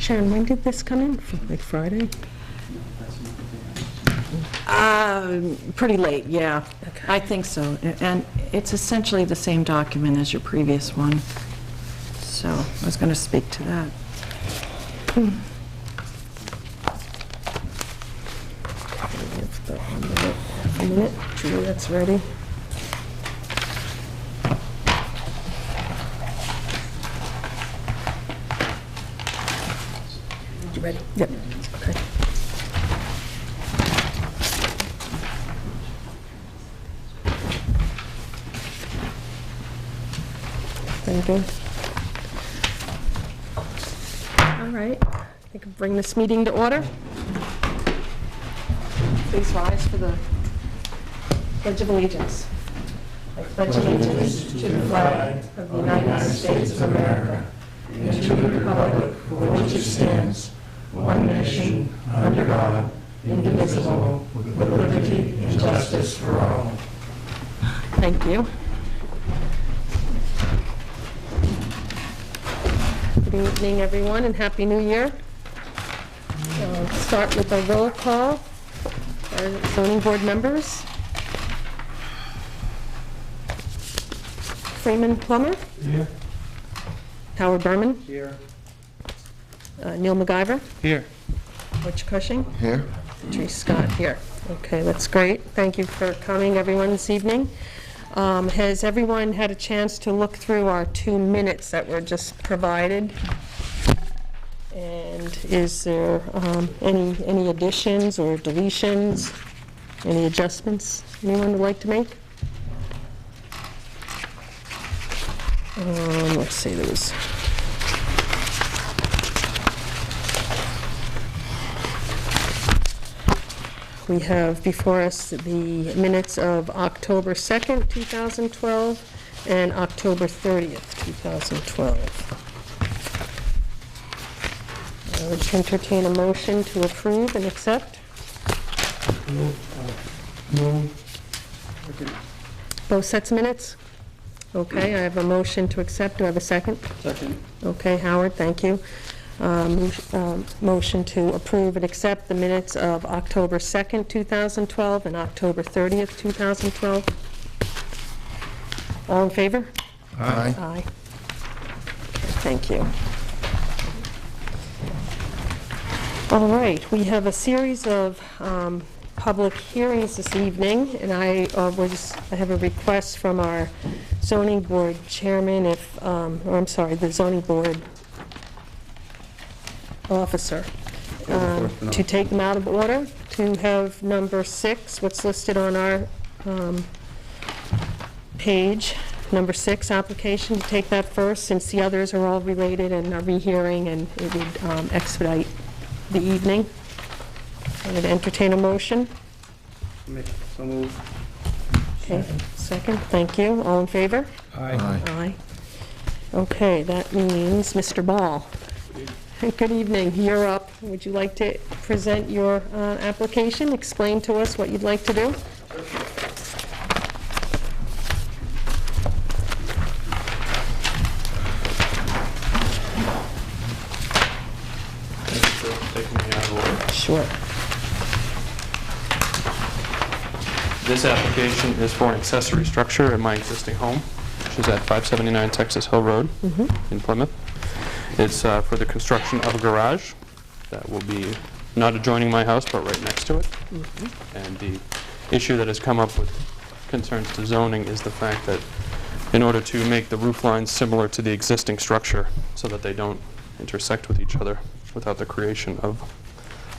Sharon, when did this come in? Like Friday? Pretty late, yeah. Okay. I think so. And it's essentially the same document as your previous one. So I was going to speak to that. Give the half a minute. Juliet's ready. You ready? Yep. Okay. Thank you. All right. I can bring this meeting to order. Please rise for the Pledge of Allegiance. I pledge allegiance to the flag of the United States of America and to the republic for which it stands, one nation, under God, indivisible, with liberty and justice for all. Thank you. Good evening, everyone, and Happy New Year. I'll start with a roll call. Our zoning board members. Freeman Plummer. Here. Howard Berman. Here. Neil MacGyver. Here. Butch Cushing. Here. Patrice Scott here. Okay, that's great. Thank you for coming, everyone, this evening. Has everyone had a chance to look through our 2 minutes that were just provided? And is there any additions or deletions, any adjustments anyone would like to make? Let's see, there was... We have before us the minutes of October 2nd, 2012, and October 30th, 2012. I would entertain a motion to approve and accept. Both sets of minutes? Okay, I have a motion to accept. Do I have a second? Second. Okay, Howard, thank you. Motion to approve and accept the minutes of October 2nd, 2012 and October 30th, 2012. All in favor? Aye. Aye. Okay, thank you. All right, we have a series of public hearings this evening, and I have a request from our zoning board chairman, the zoning board officer, to take them out of order, to have number 6, what's listed on our page, number 6 application, to take that first, since the others are all related and are rehearing, and it would expedite the evening. I would entertain a motion. So moved. Okay, second, thank you. All in favor? Aye. Aye. Okay, that means Mr. Ball. Good evening, you're up. Would you like to present your application? Explain to us what you'd like to do? Thanks for taking me out of order. Sure. This application is for an accessory structure in my existing home, which is at 579 Texas Hill Road in Plymouth. It's for the construction of a garage that will be not adjoining my house, but right next to it. And the issue that has come up with concerns to zoning is the fact that in order to make the roof lines similar to the existing structure so that they don't intersect with each other without the creation of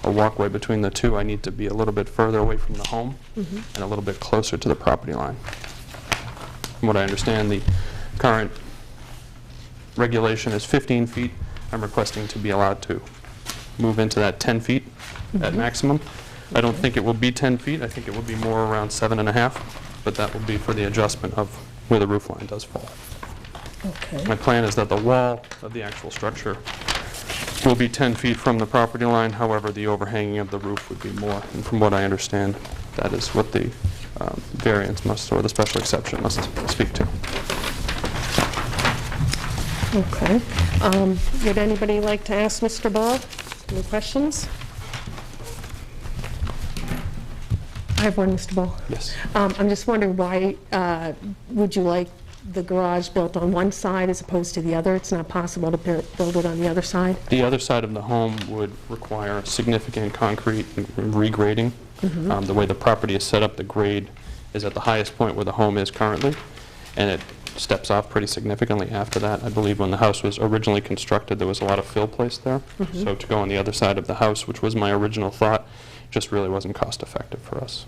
a walkway between the two, I need to be a little bit further away from the home and a little bit closer to the property line. From what I understand, the current regulation is 15 feet. I'm requesting to be allowed to move into that 10 feet at maximum. I don't think it will be 10 feet. I think it will be more around 7.5, but that will be for the adjustment of where the roof line does fall. Okay. My plan is that the wall of the actual structure will be 10 feet from the property line. However, the overhanging of the roof would be more. And from what I understand, that is what the variance must, or the special exception must speak to. Okay. Would anybody like to ask Mr. Ball any questions? I have one, Mr. Ball. Yes. I'm just wondering why would you like the garage built on one side as opposed to the other? It's not possible to build it on the other side? The other side of the home would require significant concrete regrading. The way the property is set up, the grade is at the highest point where the home is currently, and it steps off pretty significantly after that. I believe when the house was originally constructed, there was a lot of fill placed there. So to go on the other side of the house, which was my original thought, just really wasn't cost effective for us.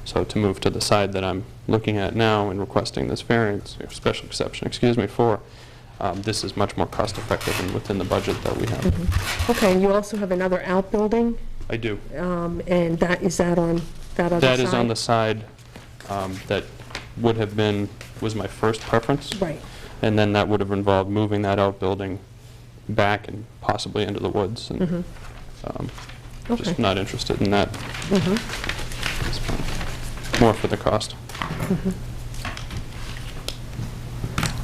So to move to the side that I'm looking at now and requesting this variance, or special exception, excuse me, for, this is much more cost effective and within the budget that we have. Okay, and you also have another outbuilding, I do. and is that on that other side? That is on the side that would have been, was my first preference. Right. And then that would have involved moving that outbuilding back and possibly into the woods. And just Okay. not interested in that. More for the cost.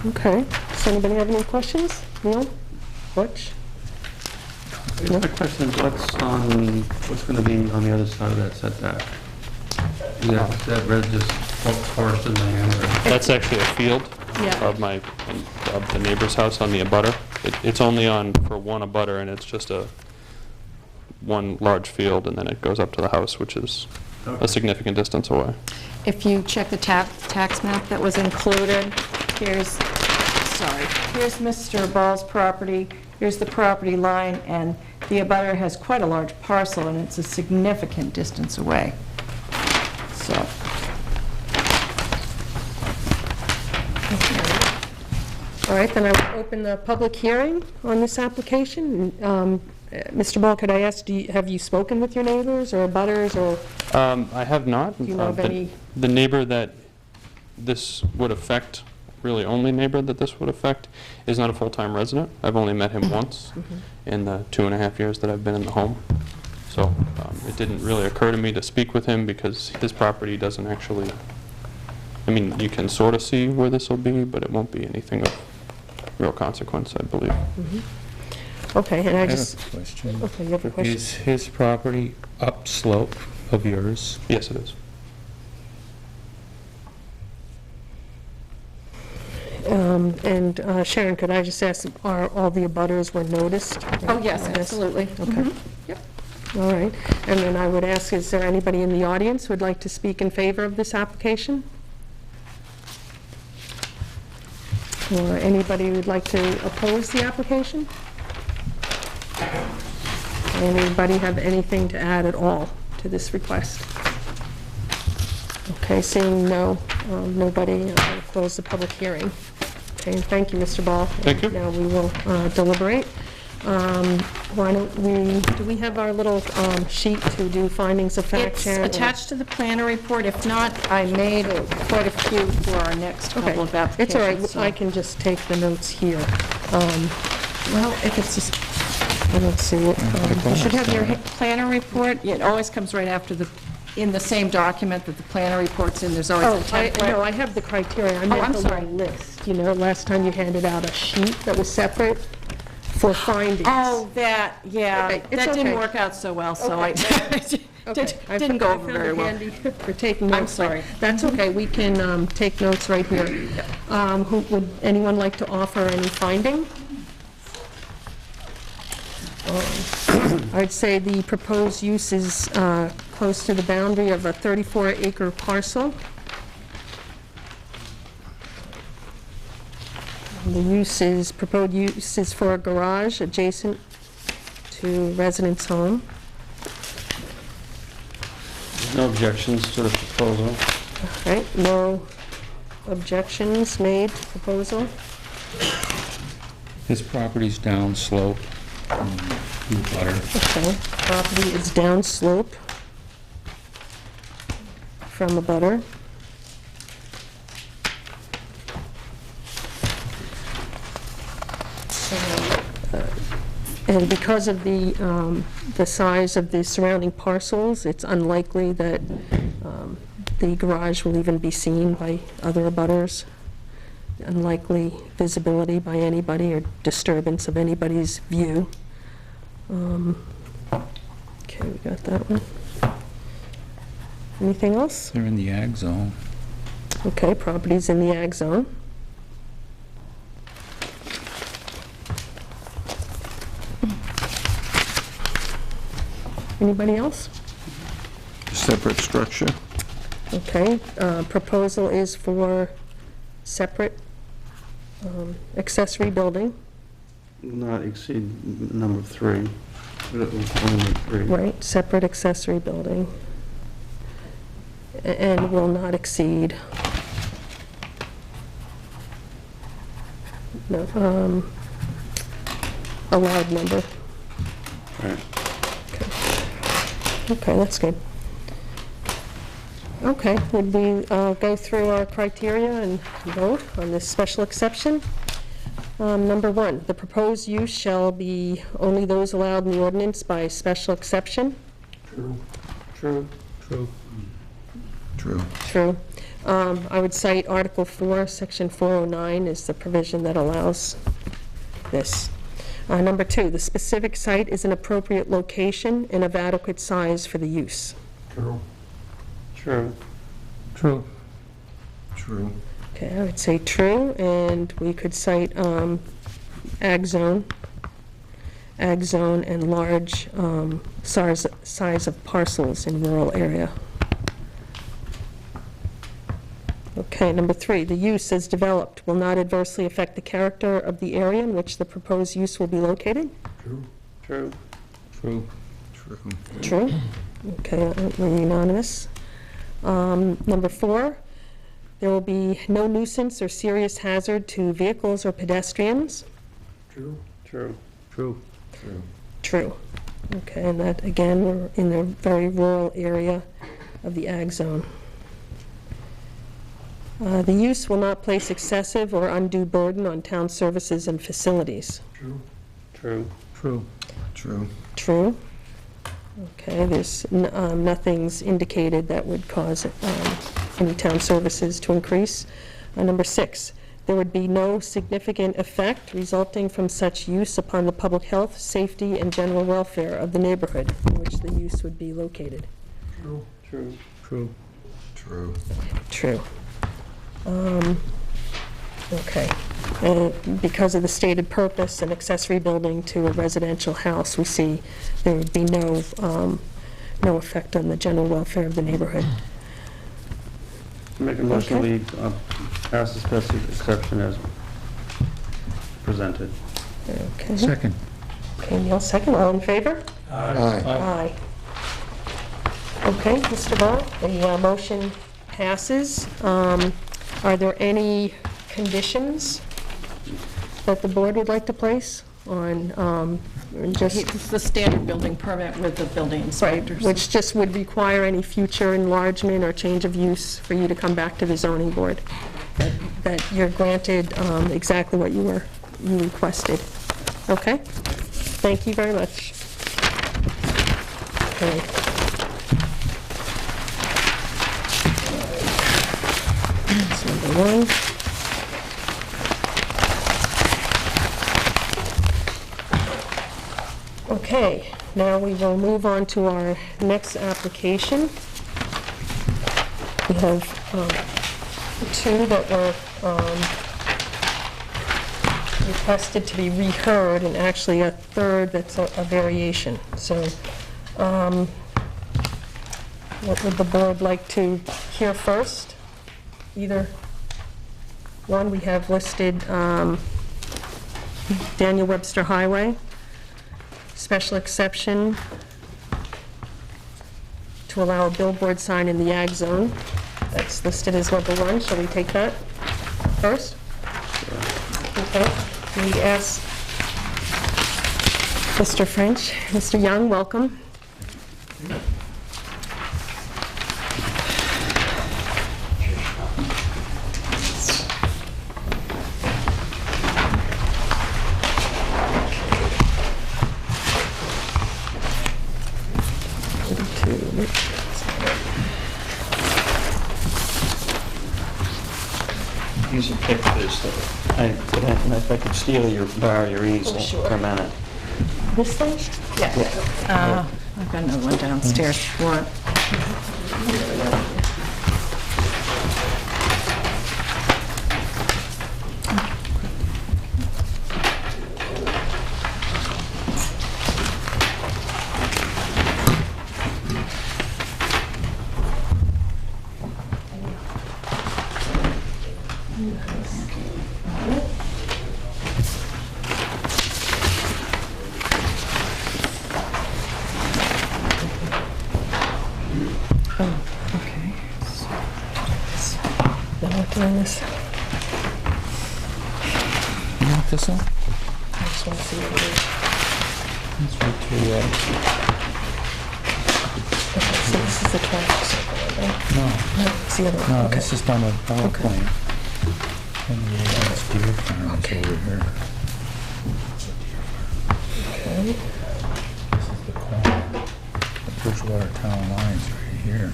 Okay. Does anybody have any questions? Neil? Butch? My question is, what's going to be on the other side of that setback? Is that red just forested land, or? That's actually a field Yeah. of the neighbor's house on the abutter. It's only on for one abutter, and it's just one large field, and then it goes up to the house, which is a significant distance away. If you check the tax map that was included, here's Mr. Ball's property, here's the property line, and the abutter has quite a large parcel, and it's a significant distance away. So. All right, then I will open the public hearing on this application. Mr. Ball, could I ask, have you spoken with your neighbors or abutters, or? I have not. Do you know of any? The neighbor that this would affect, really only neighbor that this would affect, is not a full-time resident. I've only met him once in the 2.5 years that I've been in the home. So it didn't really occur to me to speak with him because his property doesn't actually, I mean, you can sort of see where this will be, but it won't be anything of real consequence, I believe. Okay, and I have a question. Okay, you have a question? Is his property upslope of yours? Yes, it is. And Sharon, could I just ask, are all the abutters were noticed? Oh, yes, absolutely. Okay. Yep. All right. And then I would ask, is there anybody in the audience who would like to speak in favor of this application? Or anybody who would like to oppose the application? Anybody have anything to add at all to this request? Okay, seeing nobody, I'll close the public hearing. Okay, and thank you, Mr. Ball. Thank you. Now we will deliberate. Why don't do we have our little sheet to do findings of fact, It's Sharon? attached to the planner report. If not, I made quite a few for our next Okay, couple of applications. it's all right, so- I can just take the notes here. Well, if it's just, I don't see it. you should have your planner report. It always comes right after in the same document that the planner report's in. There's always a Oh, template. no, I have the criteria. I I'm meant the sorry. little list. You know, last time you handed out a sheet that was separate for findings. Oh, that, yeah. Okay, it's That didn't okay. work out so well, so I Okay, didn't go over very well. I found it handy for taking notes. I'm sorry. That's okay, we can take notes right here. Would anyone like to offer any finding? I'd say the proposed use is close to the boundary of a 34-acre parcel. The proposed use is for a garage adjacent to residence home. No objections to the proposal? Right, no objections made to proposal? His property's downslope from the butter. Okay, property is downslope from a butter. And because of the size of the surrounding parcels, it's unlikely that the garage will even be seen by other abutters. unlikely visibility by anybody or disturbance of anybody's view. Okay, we got that one. Anything else? They're in the ag zone. Okay, properties in the ag zone. Anybody else? Separate structure. Okay, proposal is for separate accessory building, Not exceed number 3. Only 3. right, separate accessory building, and will not exceed, no, allowed number. Right. Okay, that's good. Okay, would we go through our criteria and vote on this special exception? Number 1, the proposed use shall be only those allowed in the ordinance by special exception. True. True. True. I would cite Article 4, Section 409 is the provision that allows this. Number 2, the specific site is an appropriate location and of adequate size for the use. True. Okay, I would say true, and we could cite ag zone and large size of parcels in rural area. Okay, number 3, the use as developed will not adversely affect the character of the area in which the proposed use will be located. True. True. Okay, we're unanimous. Number 4, there will be no nuisance or serious hazard to vehicles or pedestrians. True. True. Okay, and that, again, we're in a very rural area of the ag zone. The use will not place excessive or undue burden on town services and facilities. True. True. Okay, there's, nothing's indicated that would cause any town services to increase. Number 6, there would be no significant effect resulting from such use upon the public health, safety, and general welfare of the neighborhood in which the use would be located. True. Okay. Because of the stated purpose, an accessory building to a residential house, we see there would be no effect on the general welfare of the neighborhood. Make a motion we pass the special exception as presented. Okay. Second. Okay, Neil, second. All in favor? Aye. Aye. Okay, Mr. Ball, the motion passes. Are there any conditions that the board would like to place on just... It's the standard building permit with the building inspector. Right, which just would require any future enlargement or change of use for you to come back to the zoning board, that you're granted exactly what you requested. Okay? Thank you very much. Okay. That's number 1. Okay, now we will move on to our next application. We have 2 that were requested to be reheard, and actually a third that's a variation. So what would the board like to hear first? Either one. We have listed Daniel Webster Highway, special exception to allow a billboard sign in the ag zone. That's listed as number 1. Shall we take that first? Okay. We ask Mr. French. Mr. Young, welcome. These are pictures that if I could steal borrow your easel sure. for a minute. This thing? Yeah. I've got another one downstairs for it. Okay. Then we're doing this. You want this one? I just want to see what it is. That's right to Okay, so this is the traffic circle, right? No, No, it's the other one. no, Okay. this is done with PowerPoint. And that's deer farms Okay. over here. Okay. This is the corner. The Bridgewater Town Line's right here.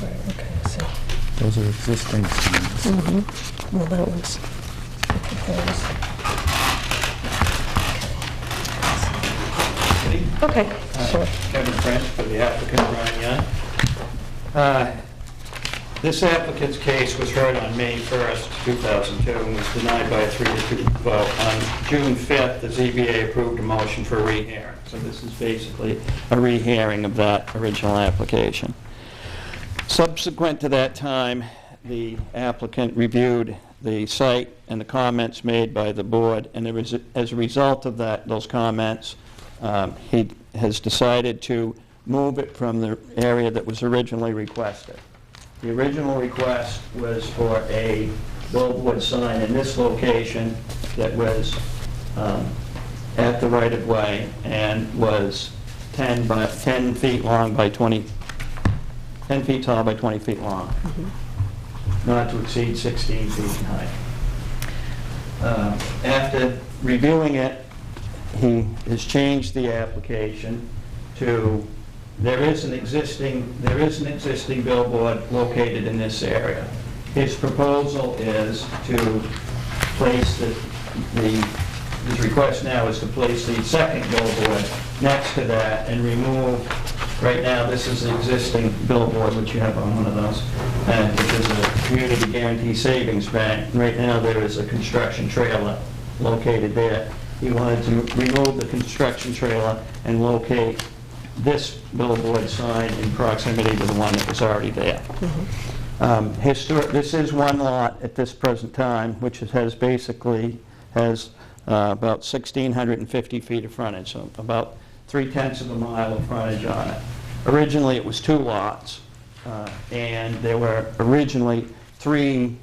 Right, okay, I see. Those are existing signs. Well, that one's proposed. Okay, sure. Kevin French for the applicant, Brian Young. This applicant's case was heard on May 1st, 2002, and was denied by a 3-2 vote. On June 5th, the ZBA approved a motion for a rehearing. So this is basically a rehearing of that original application. Subsequent to that time, the applicant reviewed the site and the comments made by the board, and as a result of those comments, he has decided to move it from the area that was originally requested. The original request was for a billboard sign in this location that was at the right-of-way and was 10 feet long by 10 feet tall by 20 feet long, not to exceed 16 feet in height. After reviewing it, he has changed the application to there is an existing billboard located in this area. His proposal is to place his request now is to place the second billboard next to that and remove, right now this is an existing billboard which you have on one of those, and it is a community guarantee savings bank. Right now there is a construction trailer located there. He wanted to remove the construction trailer and locate this billboard sign in proximity to the one that was already there. This is one lot at this present time, which has about 1,650 feet of frontage, so about 3/10 of a mile of frontage on it. Originally, it was 2 lots, and there were originally three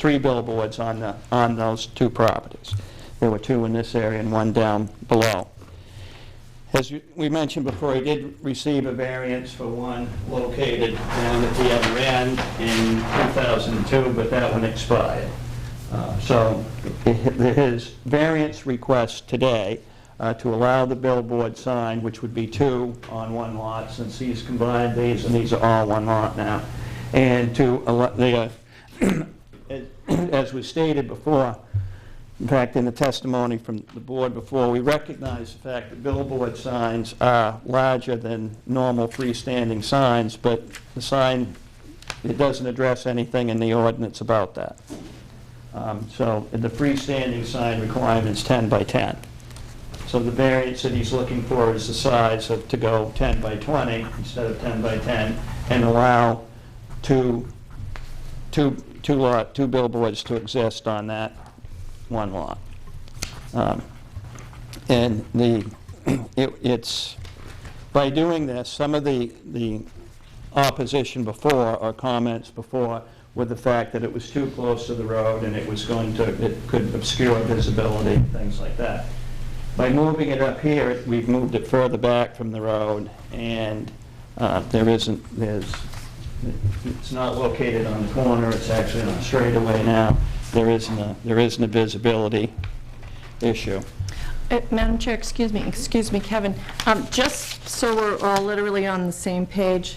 billboards on those 2 properties. There were 2 in this area and 1 down below. As we mentioned before, he did receive a variance for one located down at the other end in 2002, but that one expired. So his variance request today to allow the billboard sign, which would be 2 on 1 lot, since he's combined these, and these are all 1 lot now, and to allow as was stated before, in fact, in the testimony from the board before, we recognize the fact that billboard signs are larger than normal freestanding signs, but the sign, it doesn't address anything in the ordinance about that. So the freestanding sign requirement's 10 by 10. So the variance that he's looking for is the size to go 10 by 20 instead of 10 by 10, and allow two billboards to exist on that 1 lot. And it's by doing this, some of the opposition before, or comments before, with the fact that it was too close to the road and it could obscure visibility, things like that. By moving it up here, we've moved it further back from the road, and it's not located on the corner, it's actually on a straightaway now. There isn't a visibility issue. Madam Chair, excuse me, Kevin. Just so we're all literally on the same page,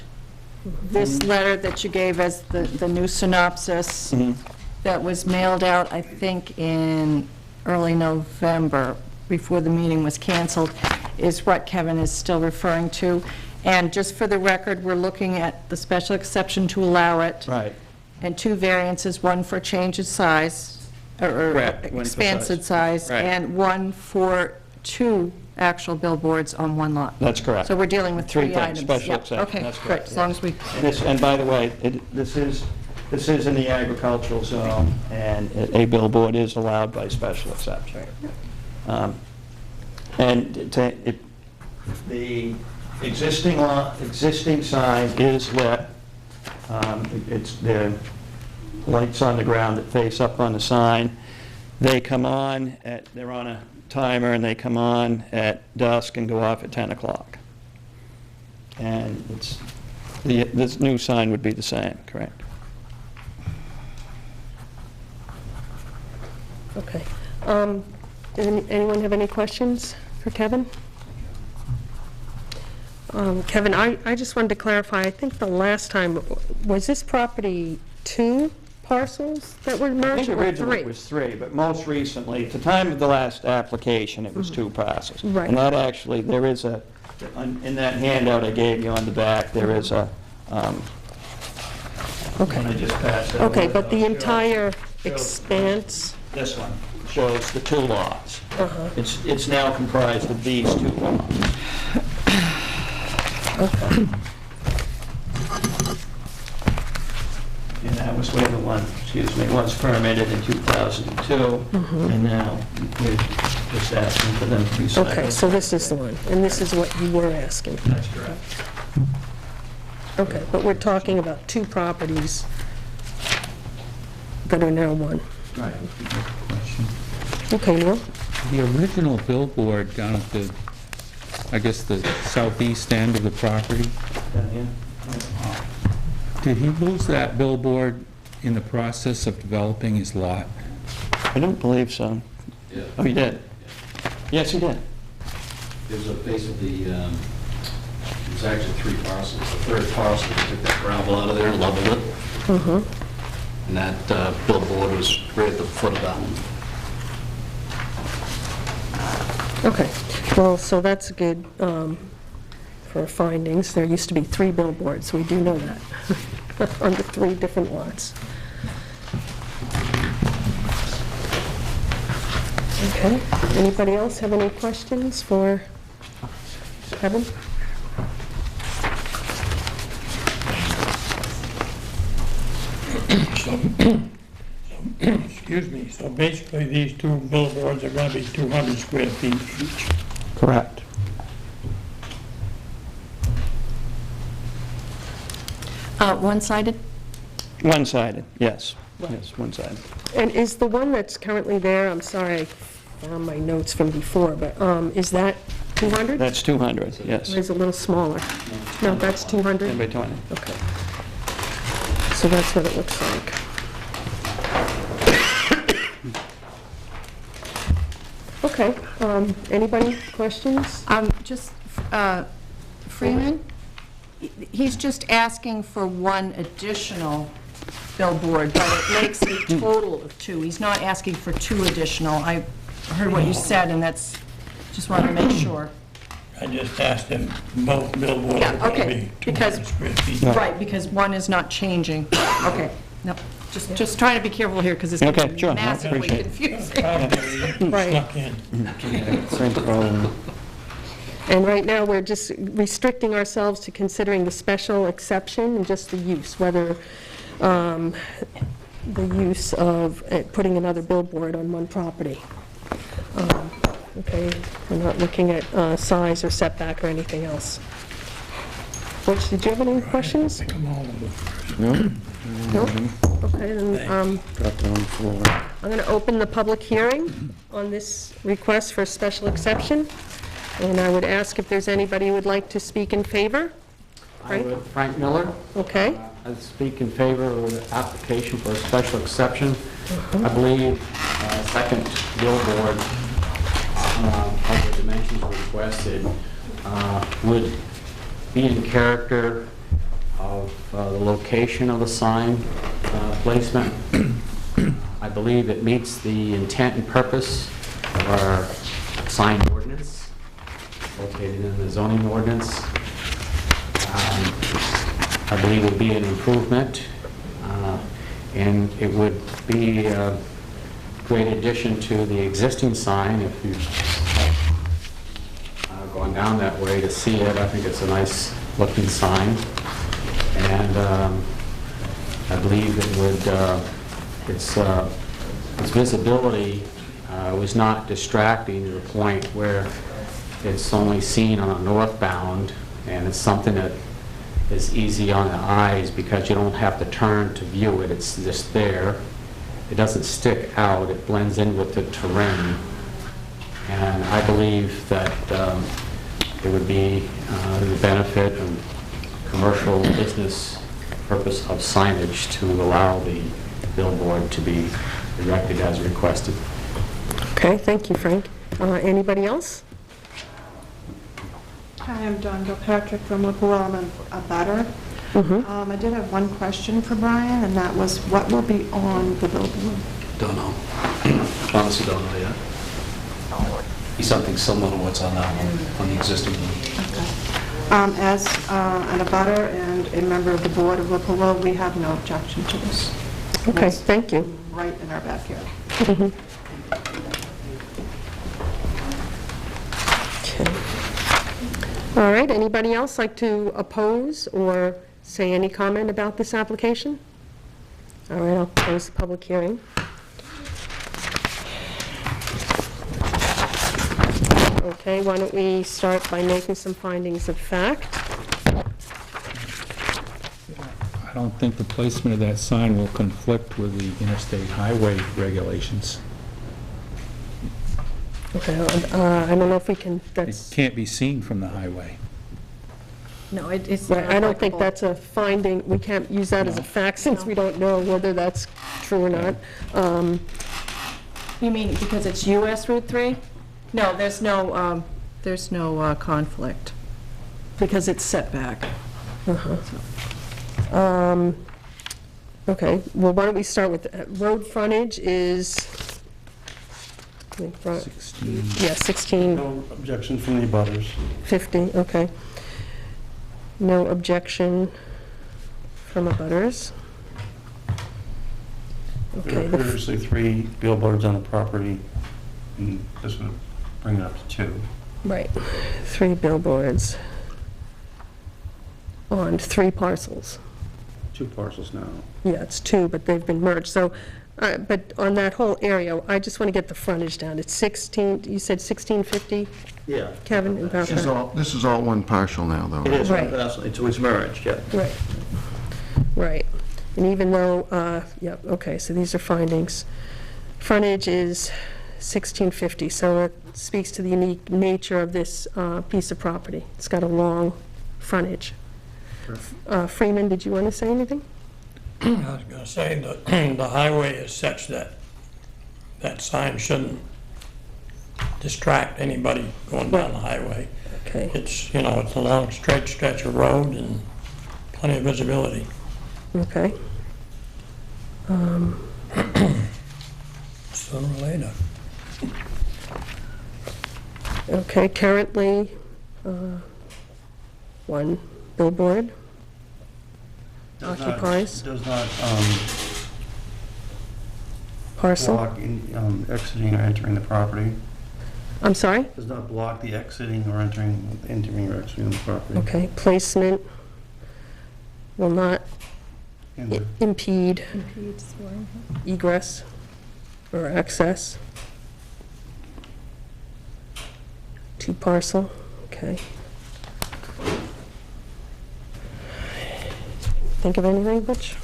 this letter that you gave as the new synopsis that was mailed out, I think, in early November, before the meeting was canceled, is what Kevin is still referring to. And just for the record, we're looking at the special exception to allow it. Right. And 2 variances, one for change of size, or Correct, one for expansive size. size, Right. and one for 2 actual billboards on 1 lot. That's correct. So we're dealing with 3 things, items. special Yep, exception, okay, that's good, correct, as long as we, And by the way, this is in the agricultural zone, and a billboard is allowed by special exception. And the existing sign is lit. It's the lights on the ground that face up on the sign. They come on they're on a timer, and they come on at dusk and go off at 10 o'clock. And this new sign would be the same, correct? Okay. Anyone have any questions for Kevin? Kevin, I just wanted to clarify, I think the last time, was this property 2 parcels that were I merged, think or originally 3? it was 3, but most recently, at the time of the last application, it was 2 parcels. Right. And that actually, there is in that handout I gave you on the back, there is a, Okay. when I just passed that Okay, over, but the shows- entire shows- expanse, This one shows the 2 lots. It's now comprised of these 2 lots. And that was where the one's permitted in 2002, and now we're just asking for them to be signed. okay, so this is the one, and this is what you were asking. That's correct. Okay, but we're talking about 2 properties that are now 1. Right. Okay, Neil? The original billboard down at the, I guess, the southeast end of the property, Down here? did he lose that billboard in the process of developing his lot? I don't believe so. Yeah. Oh, he did? Yes, he did. There's basically, there's actually 3 parcels. The third parcel, we took that gravel out of there and leveled it. And that billboard was right at the foot of that one. Okay, well, so that's good for findings. There used to be 3 billboards, we do know that, on the 3 different lots. Okay, anybody else have any questions for Kevin? Excuse me, so basically these 2 billboards are going to be 200 square feet each. Correct. one-sided? One-sided, yes. Yes, one-sided. And is the one that's currently there, I'm sorry, I found my notes from before, but is that 200? That's 200, yes. Or is it a little smaller? No, that's 200? 10 by 20. Okay. So that's what it looks like. Okay, anybody, questions? Just, Freeman, he's just asking for 1 additional billboard, but it makes a total of 2. He's not asking for 2 additional. I heard what you said, and that's, just wanted to make sure. I just asked if both billboards Yeah, are going to okay, be because- 200 square feet. Right, because 1 is not changing. Okay, no, just trying to be careful here, because it's Okay, going to sure, be I massively appreciate it. confusing. Probably Right. snuck in. Same problem. And right now, we're just restricting ourselves to considering the special exception and just the use, whether the use of putting another billboard on 1 property. Okay, we're not looking at size or setback or anything else. Butch, did you have any questions? Come on over first. No? Okay, then I'm going to open the public hearing on this request for a special exception, and I would ask if there's anybody who would like to speak in favor. I would, Frank Miller. Okay? I speak in favor of the application for a special exception. I believe second billboard of the dimensions requested would be in character of the location of the sign placement. I believe it meets the intent and purpose of our sign ordinance located in the zoning ordinance. I believe it would be an improvement, and it would be a great addition to the existing sign. If you're going down that way to see it, I think it's a nice looking sign, and I believe it would, its visibility was not distracting to the point where it's only seen on a northbound, and it's something that is easy on the eyes because you don't have to turn to view it. It's just there. It doesn't stick out. It blends in with the terrain. And I believe that it would be the benefit and commercial business purpose of signage to allow the billboard to be erected as requested. Okay, thank you, Frank. Anybody else? Hi, I'm Dawn Gilpatrick from Whipple. I'm a butter. I did have one question for Brian, and that was, what will be on the billboard? Don't know. Honestly, don't know yet. Be something similar to what's on that one, on the existing one. As an abutter and a member of the board of Whipple, we have no objection to this. Okay, It's thank you. right in our backyard. Okay. All right, anybody else like to oppose or say any comment about this application? All right, I'll close the public hearing. Okay, why don't we start by making some findings of fact? I don't think the placement of that sign will conflict with the interstate highway regulations. Okay, I don't know if we can, It that's, can't be seen from the highway. No, it's right, not I don't think applicable. that's a finding, we can't use that as a fact since we don't know whether that's true or not. You mean because it's US Route 3? No, there's no conflict, because it's set back. Okay, well, why don't we start with, road frontage is, 16. yeah, 16. No objection from the abutters. 50, okay. No objection from abutters. There Okay, are previously 3 billboards on the property, and this would bring it up to 2. right, 3 billboards on 3 parcels. 2 parcels now. Yeah, it's 2, but they've been merged, so, but on that whole area, I just want to get the frontage down. It's 16, you said 1650, Yeah. Kevin? and This is Barbara? this is all one parcel now, though. It is, Right. it was merged, yeah. Right, right. And even though, yeah, okay, so these are findings. Frontage is 1650, so it speaks to the unique nature of this piece of property. It's got a long frontage. Freeman, did you want to say anything? I was going to say that the highway is such that that sign shouldn't distract anybody going down the highway. Okay, It's, you know, it's a long straight stretch of road and plenty of visibility. okay. Sooner or later. Okay, currently, 1 billboard occupies Does not parcel. block exiting or entering the property. I'm sorry? Does not block the exiting or entering or exiting the property. Okay, placement will not And the- impede egress or access. 2 parcel, okay. Think of anything, Butch?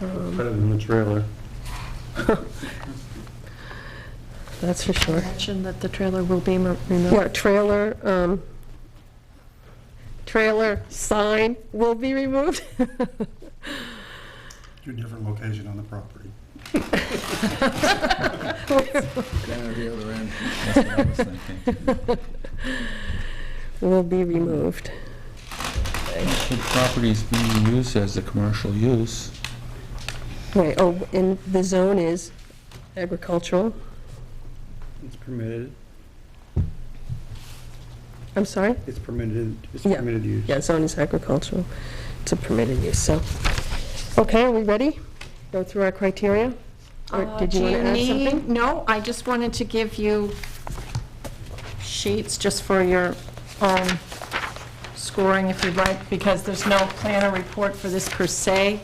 Better than the trailer. That's for sure. Mention that the trailer will be removed. Yeah, trailer sign will be removed. 2 different locations on the property. Down at the other end. That's what I was thinking. Will be removed. Should properties being used as a commercial use? Right, oh, and the zone is agricultural. It's permitted, I'm sorry? it's permitted Yeah. use. Yeah, zone is agricultural. It's a permitted use, so. Okay, are we ready? Go through our criteria? Or did you want to add something? No, I just wanted to give you sheets just for your own scoring if you'd like, because there's no planner report for this per se.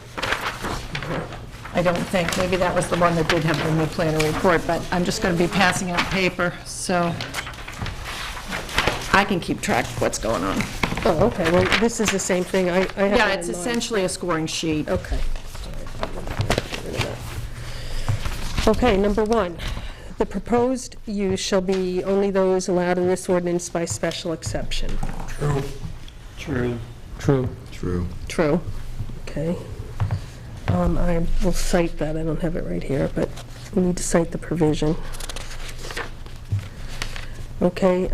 I don't think, maybe that was the one that did have the new planner report, but I'm just going to be passing out paper, so I can keep track of what's going on. Oh, okay, well, this is the same thing. I have Yeah, that it's in mind. essentially a scoring sheet. Okay. Okay, number 1, the proposed use shall be only those allowed in this ordinance by special exception. True. True. True. True. True. Okay. I will cite that, I don't have it right here, but we need to cite the provision. Okay,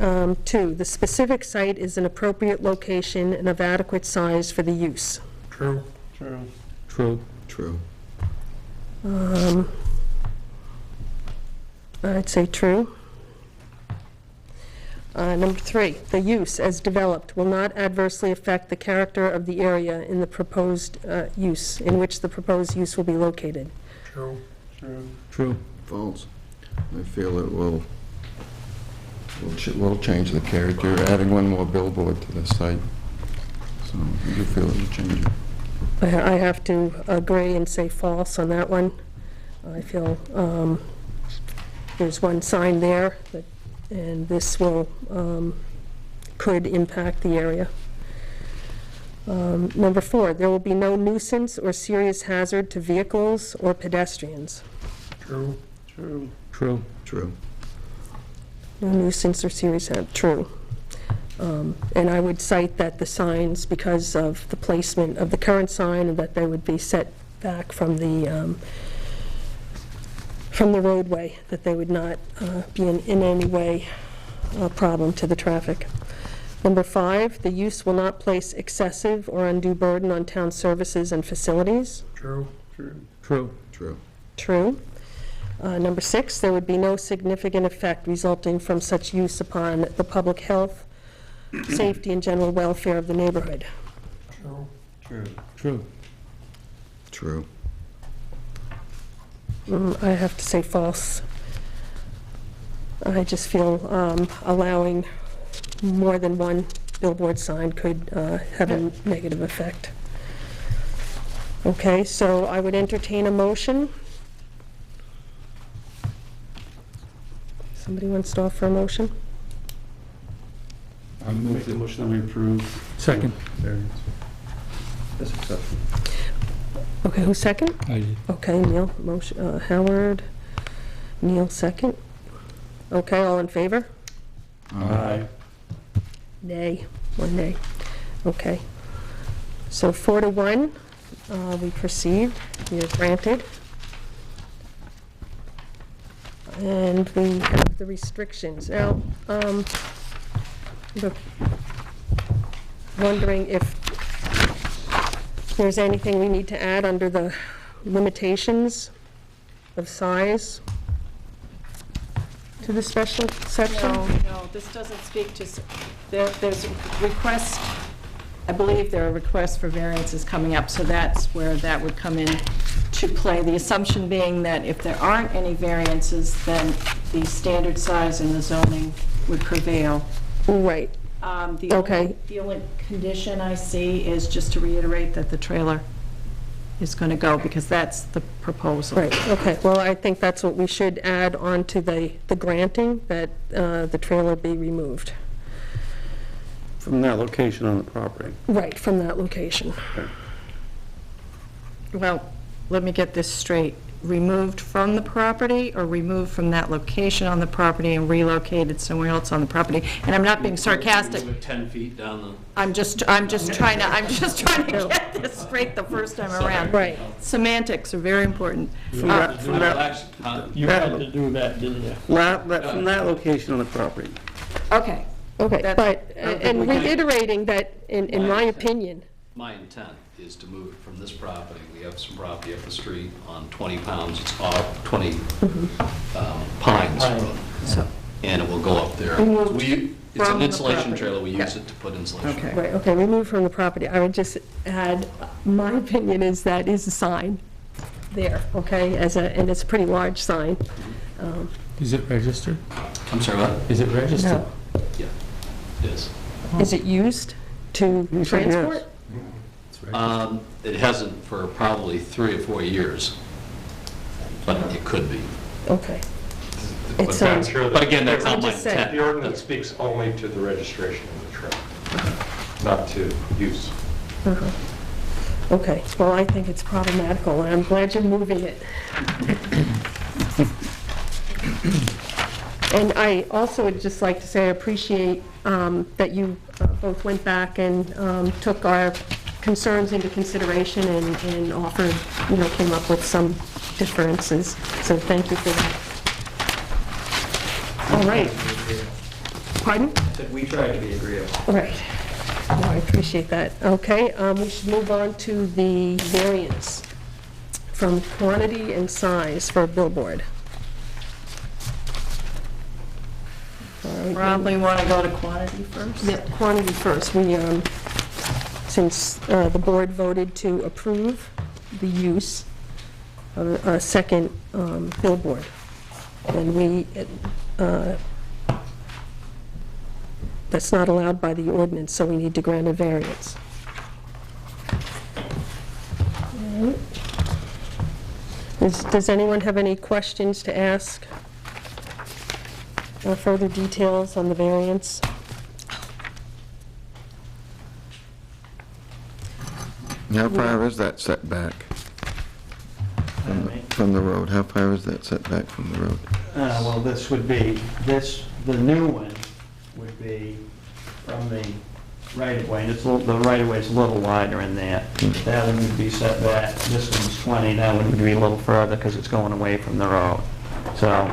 2, the specific site is an appropriate location and of adequate size for the use. True. True. True. True. I'd say true. Number 3, the use as developed will not adversely affect the character of the area in the proposed use, in which the proposed use will be located. True. True. True. False. I feel it will change the character, adding one more billboard to the site. So I do feel it will change it. I have to agree and say false on that one. I feel there's one sign there, and this will, could impact the area. Number 4, there will be no nuisance or serious hazard to vehicles or pedestrians. True. True. True. True. No nuisance or serious hazard, true. And I would cite that the signs, because of the placement of the current sign, and that they would be set back from the roadway, that they would not be in any way a problem to the traffic. Number 5, the use will not place excessive or undue burden on town services and facilities. True. True. True. True. True. Number 6, there would be no significant effect resulting from such use upon the public health, safety, and general welfare of the neighborhood. True. True. True. True. I have to say false. I just feel allowing more than one billboard sign could have a negative effect. Okay, so I would entertain a motion. Somebody wants to offer a motion? I make the motion that we approve. Second. Variance. This exception. Okay, who's second? I did. Okay, Neil, motion, Howard, Neil, second. Okay, all in favor? Aye. Nay, one nay. Okay. So 4-1, we proceed, you're granted. And we have the restrictions. Now, wondering if there's anything we need to add under the limitations of size to the special section? No, this doesn't speak to, there's requests, I believe there are requests for variances coming up, so that's where that would come in to play. The assumption being that if there aren't any variances, then the standard size in the zoning would prevail. Right. Okay. The only condition I see is just to reiterate that the trailer is going to go, because that's the proposal. Right, okay. Well, I think that's what we should add on to the granting, that the trailer be removed. From that location on the property. Right, from that location. Well, let me get this straight. removed from the property or removed from that location on the property and relocated somewhere else on the property? And I'm not being sarcastic. Move it 10 feet down the... I'm just trying to get this straight the first time around. Right. Semantics are very important. From that, You had to do that, didn't you? from that location on the property. Okay. Okay, That's- but, and reiterating that, in my opinion, My intent is to move it from this property. We have some property up the street on 20 pounds, it's off, 20 Pines Road. So, And it will go up there. It's from an the insulation property. trailer, we use Yeah. it to put insulation. Okay. right, okay, removed from the property. I would just add, my opinion is that is a sign there, okay, and it's a pretty large sign. Is it registered? I'm sorry, what? Is it registered? No. Yeah, it is. Is it used to You said yes. transport? It's registered. It hasn't for probably 3 or 4 years, but it could be. Okay. But It's, that's sure But again, that's I'm not my just saying. intent. the ordinance speaks only to the registration of the truck, not to use. Okay, well, I think it's problematical, and I'm glad you're moving it. And I also would just like to say I appreciate that you both went back and took our concerns into consideration and offered, came up with some differences, so thank you for that. All right. Pardon? We tried to be agreeable. All right. Oh, I appreciate that. Okay, we should move on to the variance from quantity and size for a billboard. All right. probably want to go to quantity first. Yeah, quantity first. We, since the board voted to approve the use of a second billboard, and we, that's not allowed by the ordinance, so we need to grant a variance. Does anyone have any questions to ask? Or further details on the variance? How far is that setback from the road? How far is that setback from the road? Well, this would be, the new one would be from the right-of-way, and it's the right-of-way is a little wider in there. That one would be set back, this one's 20, that one would be a little further because it's going away from the road. So,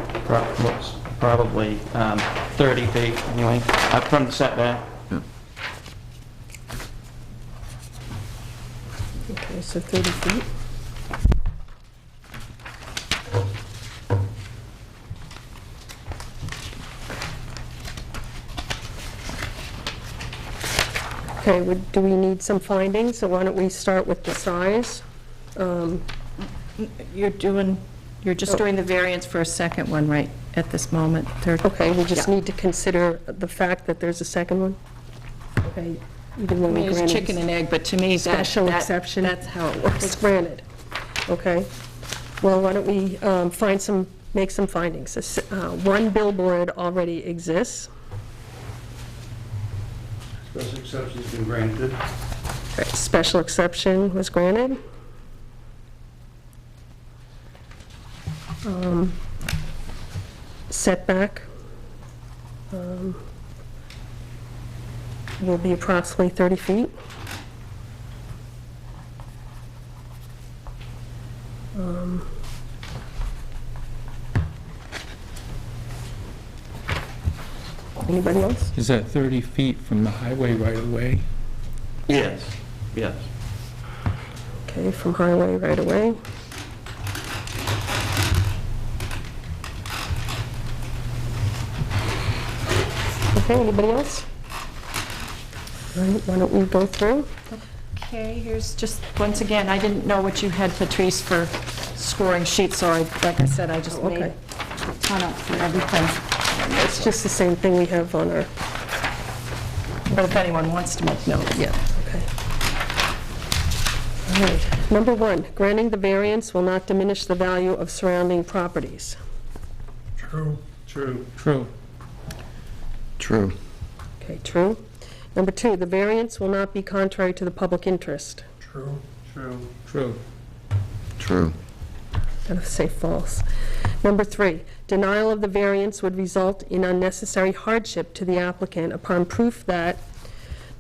probably 30 feet, anyway, up from the setback. Okay, so 30 feet. Okay, do we need some findings, so why don't we start with the size? You're just doing the variance for a second one, right, at this moment? Third. Okay, we just Yeah. need to consider the fact that there's a second one? Okay, even though I we mean, it's granted chicken and egg, but to me, special exception. that's how it It's works. granted. Okay. Well, why don't we make some findings? One billboard already exists. Special exception's been granted. Okay, special exception was granted. Setback will be approximately 30 feet. Anybody else? Is that 30 feet from the highway right away? Yes, yes. Okay, from highway right away. Okay, anybody else? All right, why don't we go through? Okay, here's just, once again, I didn't know what you had, Patrice, for scoring sheets, so like I said, I just made Okay. a ton up for everything. It's just the same thing we have on our, But if anyone wants to make notes. yeah, okay. All right, number one, granting the variance will not diminish the value of surrounding properties. True. True. True. True. Okay, true. Number two, the variance will not be contrary to the public interest. True. True. True. True. Gotta say false. Number 3, denial of the variance would result in unnecessary hardship to the applicant upon proof that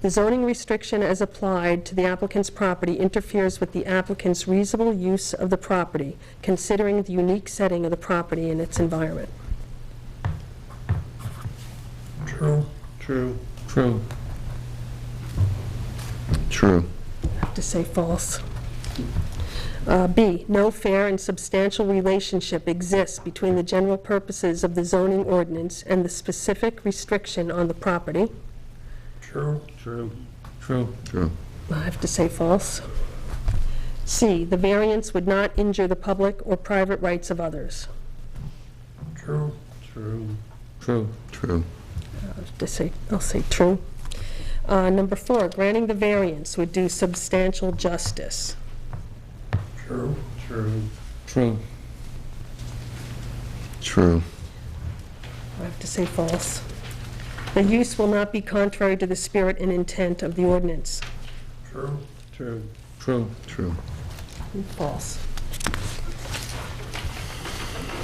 the zoning restriction as applied to the applicant's property interferes with the applicant's reasonable use of the property, considering the unique setting of the property and its environment. True. True. True. True. I have to say false. B, no fair and substantial relationship exists between the general purposes of the zoning ordinance and the specific restriction on the property. True. True. True. True. I have to say false. C, the variance would not injure the public or private rights of others. True. True. True. True. I'll say true. Number 4, granting the variance would do substantial justice. True. True. True. True. I have to say false. The use will not be contrary to the spirit and intent of the ordinance. True. True. True. True. False.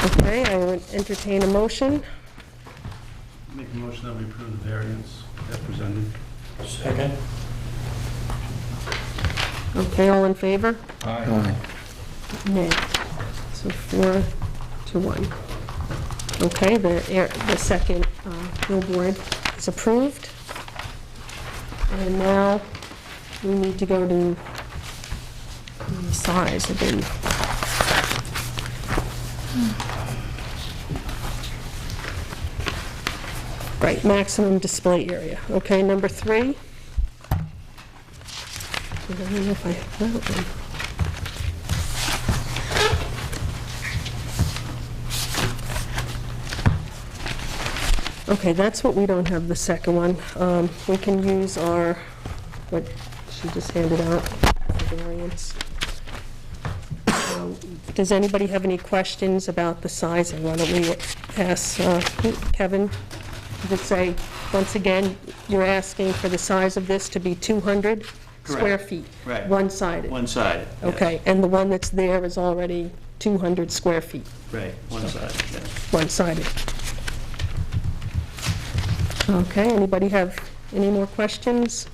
Okay, I would entertain a motion. Make a motion that we approve the variance as presented. Second. Okay, all in favor? Aye. Nay. So 4-1. Okay, the second billboard is approved. And now we need to go to the size of the... Right, maximum display area. Okay, number 3. I don't know if I have that one. Okay, that's what we don't have, the second one. We can use what she just handed out, the variance. Does anybody have any questions about the sizing? Why don't we ask Kevin? Does it say, once again, you're asking for the size of this to be 200 square feet? Right. One-sided? One-sided. Yes. Okay, and the one that's there is already 200 square feet? Right, one-sided, yes. One-sided. Okay, anybody have any more questions?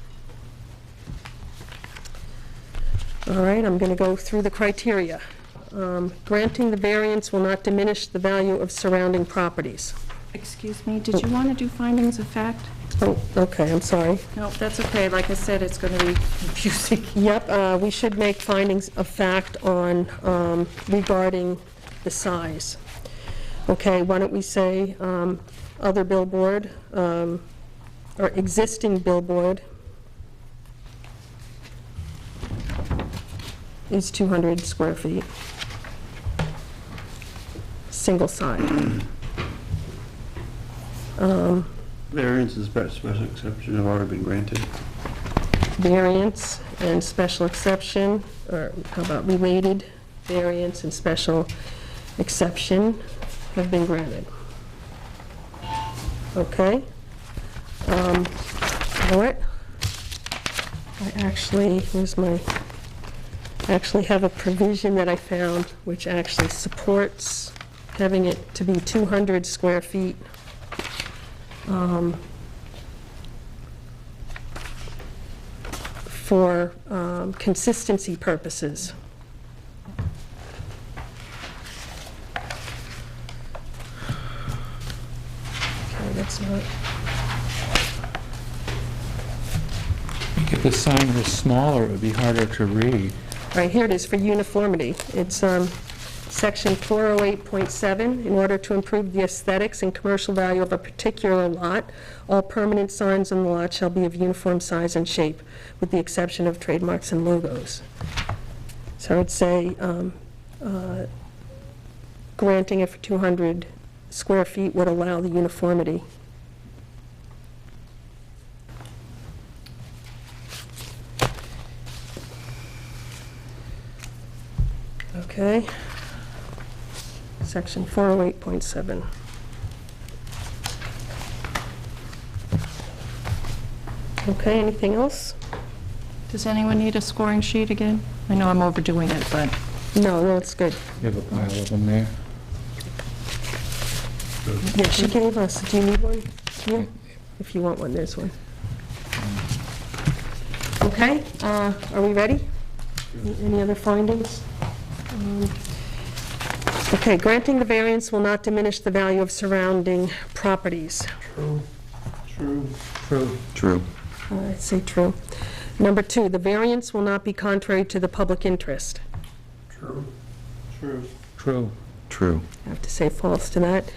All right, I'm going to go through the criteria. Granting the variance will not diminish the value of surrounding properties. Excuse me, did you want to do findings of fact? Oh, okay, I'm sorry. No, that's okay. Like I said, it's going to be confusing. Yep, we should make findings of fact on, regarding the size. Okay, why don't we say, other billboard, or existing billboard is 200 square feet. Single side. Variance and special exception have already been granted. Variance and special exception, or how about related variance and special exception have been granted. Okay. You know what? I actually have a provision that I found which actually supports having it to be 200 square feet. For consistency purposes. Okay, that's not... If the sign was smaller, it would be harder to read. Right, here it is for uniformity. It's section 408.7. In order to improve the aesthetics and commercial value of a particular lot, all permanent signs on the lot shall be of uniform size and shape, with the exception of trademarks and logos. So I'd say granting it for 200 square feet would allow the uniformity. Okay. Section 408.7. Okay, anything else? Does anyone need a scoring sheet again? I know I'm overdoing it, but No, it's good. You have a pile of them there? Yeah, she gave us, do you need one? Yeah, if you want one, there's one. Okay, are we ready? Any other findings? Okay, granting the variance will not diminish the value of surrounding properties. True. I'd say true. Number 2, the variance will not be contrary to the public interest. True. I have to say false to that.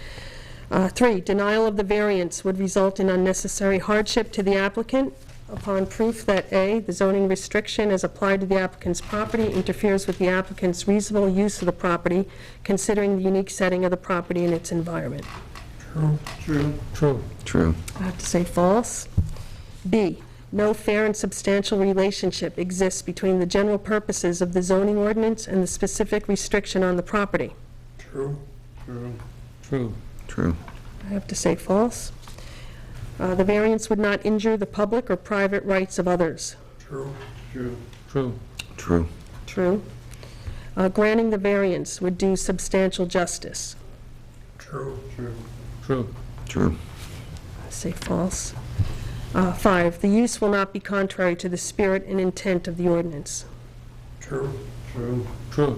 3, denial of the variance would result in unnecessary hardship to the applicant upon proof that A, the zoning restriction as applied to the applicant's property interferes with the applicant's reasonable use of the property, considering the unique setting of the property and its environment. True. I have to say false. B, no fair and substantial relationship exists between the general purposes of the zoning ordinance and the specific restriction on the property. True. I have to say false. The variance would not injure the public or private rights of others. True. True. Granting the variance would do substantial justice. True. I say false. 5, the use will not be contrary to the spirit and intent of the ordinance. True. I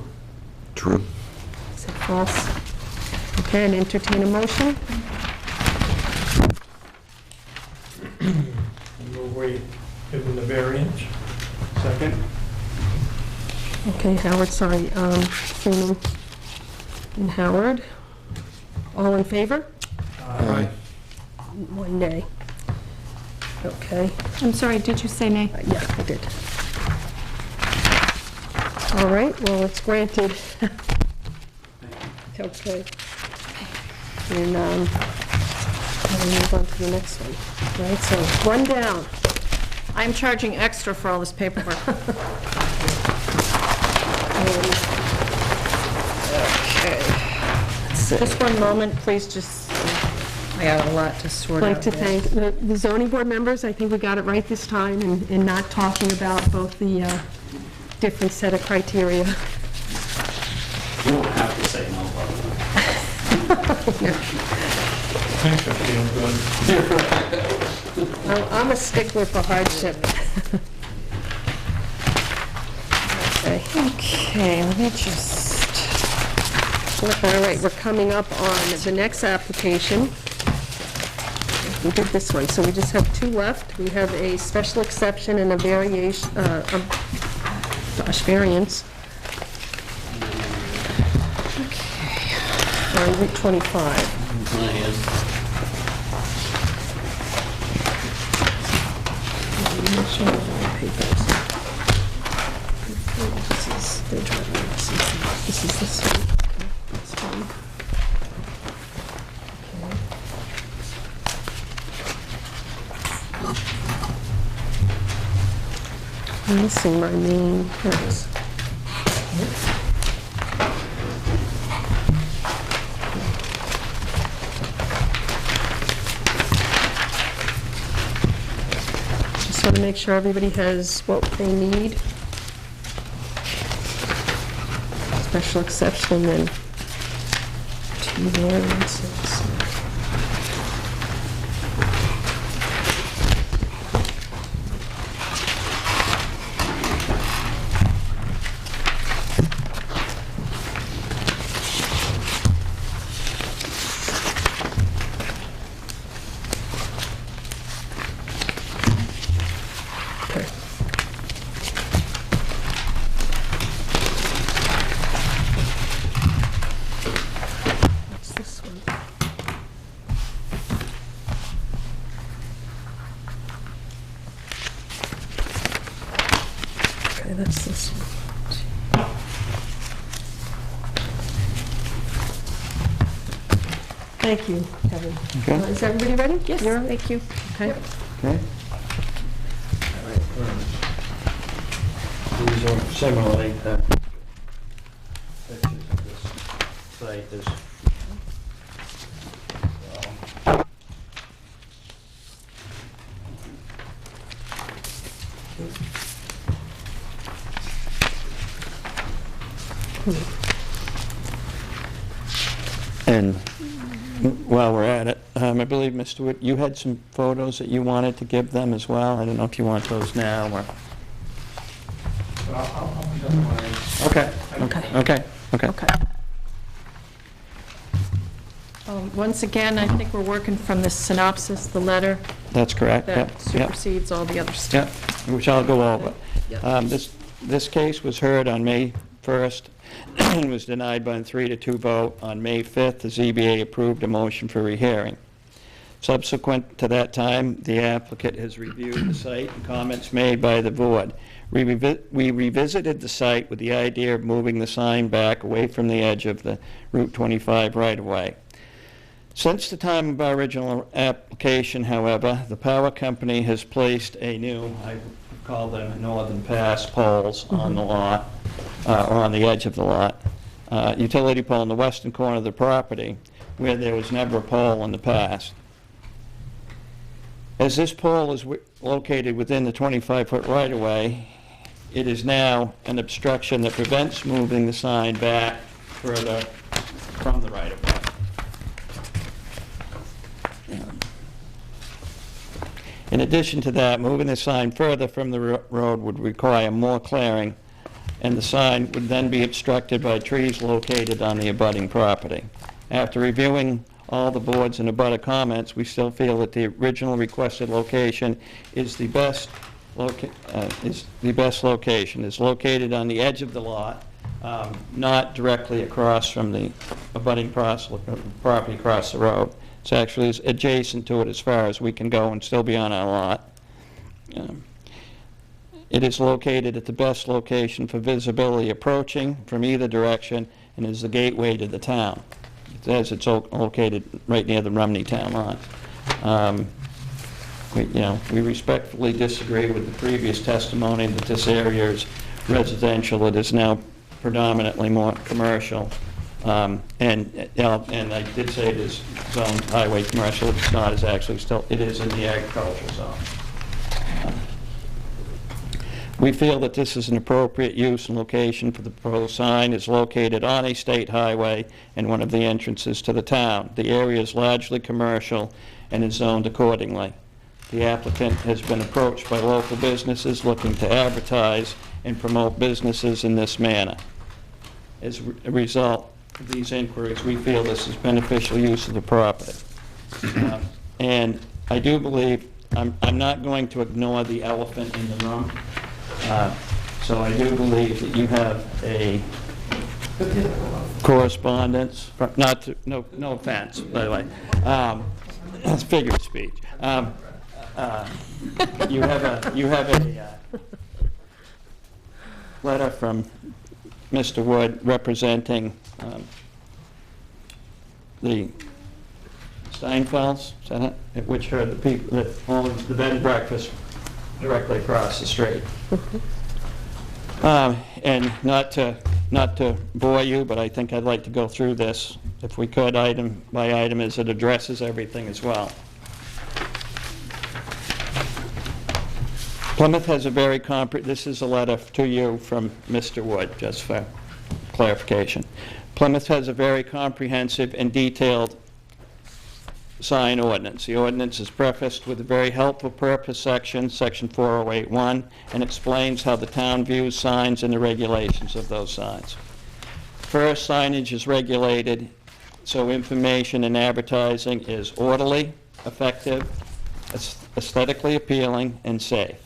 say false. Okay, and entertain a motion. Move we give them the variance. Second. Okay, Howard, sorry, Freeman and Howard. All in favor? Aye. 1 nay. Okay, I'm sorry, did you say nay? yeah, I did. All right, well, it's granted. Okay. And, we'll move on to the next one, right? So, one down. I'm charging extra for all this paperwork. Just one moment, please, just, I got a lot to sort I'd out. like to thank the zoning board members. I think we got it right this time in not talking about both the different set of criteria. You don't have to say no, Thanks for being good. I'm a stickler for hardship. Okay, let me just, All right, we're coming up on the next application. We did this one, so we just have 2 left. We have a special exception and a variation, variance. Okay. On Route 25. This is this one. This one. Okay. I'm missing my main parts. Just want to make sure everybody has what they need. Special exception, then 2 variances. Okay. What's this one? Okay, that's this one. Thank you, Kevin. Okay. Is everybody ready? yes, You're- thank you. Okay. Okay. These are similarly, pictures of this site is. And while we're at it, I believe, Mr. Wood, you had some photos that you wanted to give them as well. I don't know if you want those now or... Okay, okay. Once again, I think we're working from the synopsis, the letter That's correct, yep, that yep. supersedes all the other stuff. Yep, which I'll go over. Yep. This case was heard on May 1st and was denied by a 3-2 vote. On May 5th, the ZBA approved a motion for rehearing. Subsequent to that time, the applicant has reviewed the site and comments made by the board. We revisited the site with the idea of moving the sign back away from the edge of the Route 25 right-of-way. Since the time of our original application, however, the power company has placed a new, I call them northern pass poles on the lot, or on the edge of the lot, utility pole in the western corner of the property, where there was never a pole in the past. As this pole is located within the 25-foot right-of-way, it is now an obstruction that prevents moving the sign back further from the right-of-way. In addition to that, moving the sign further from the road would require more clearing, and the sign would then be obstructed by trees located on the abutting property. After reviewing all the boards and abutter comments, we still feel that the original requested location is the best location. It's located on the edge of the lot, not directly across from the abutting property across the road. It's actually adjacent to it as far as we can go and still be on our lot. It is located at the best location for visibility approaching from either direction and is the gateway to the town. It says it's located right near the Rumney town line. We respectfully disagree with the previous testimony that this area is residential. It is now predominantly more commercial. And I did say it is zoned highway commercial. It's not. It's actually still, it is in the agricultural zone. We feel that this is an appropriate use and location for the proposed sign. It's located on a state highway and one of the entrances to the town. The area is largely commercial and is zoned accordingly. The applicant has been approached by local businesses looking to advertise and promote businesses in this manner. As a result of these inquiries, we feel this is beneficial use of the property. And I do believe, I'm not going to ignore the elephant in the room. So I do believe that you have a correspondence, no offense, by the way, that's figure of speech. You have a letter from Mr. Wood representing the Steinfelds, is that it? Which are the people that own the bed and breakfast directly across the street. And not to bore you, but I think I'd like to go through this, if we could, item by item, as it addresses everything as well. Plymouth has a very this is a letter to you from Mr. Wood, just for clarification. Plymouth has a very comprehensive and detailed sign ordinance. The ordinance is prefaced with a very helpful purpose section, section 4081, and explains how the town views signs and the regulations of those signs. First, signage is regulated so information and advertising is orderly, effective, aesthetically appealing, and safe.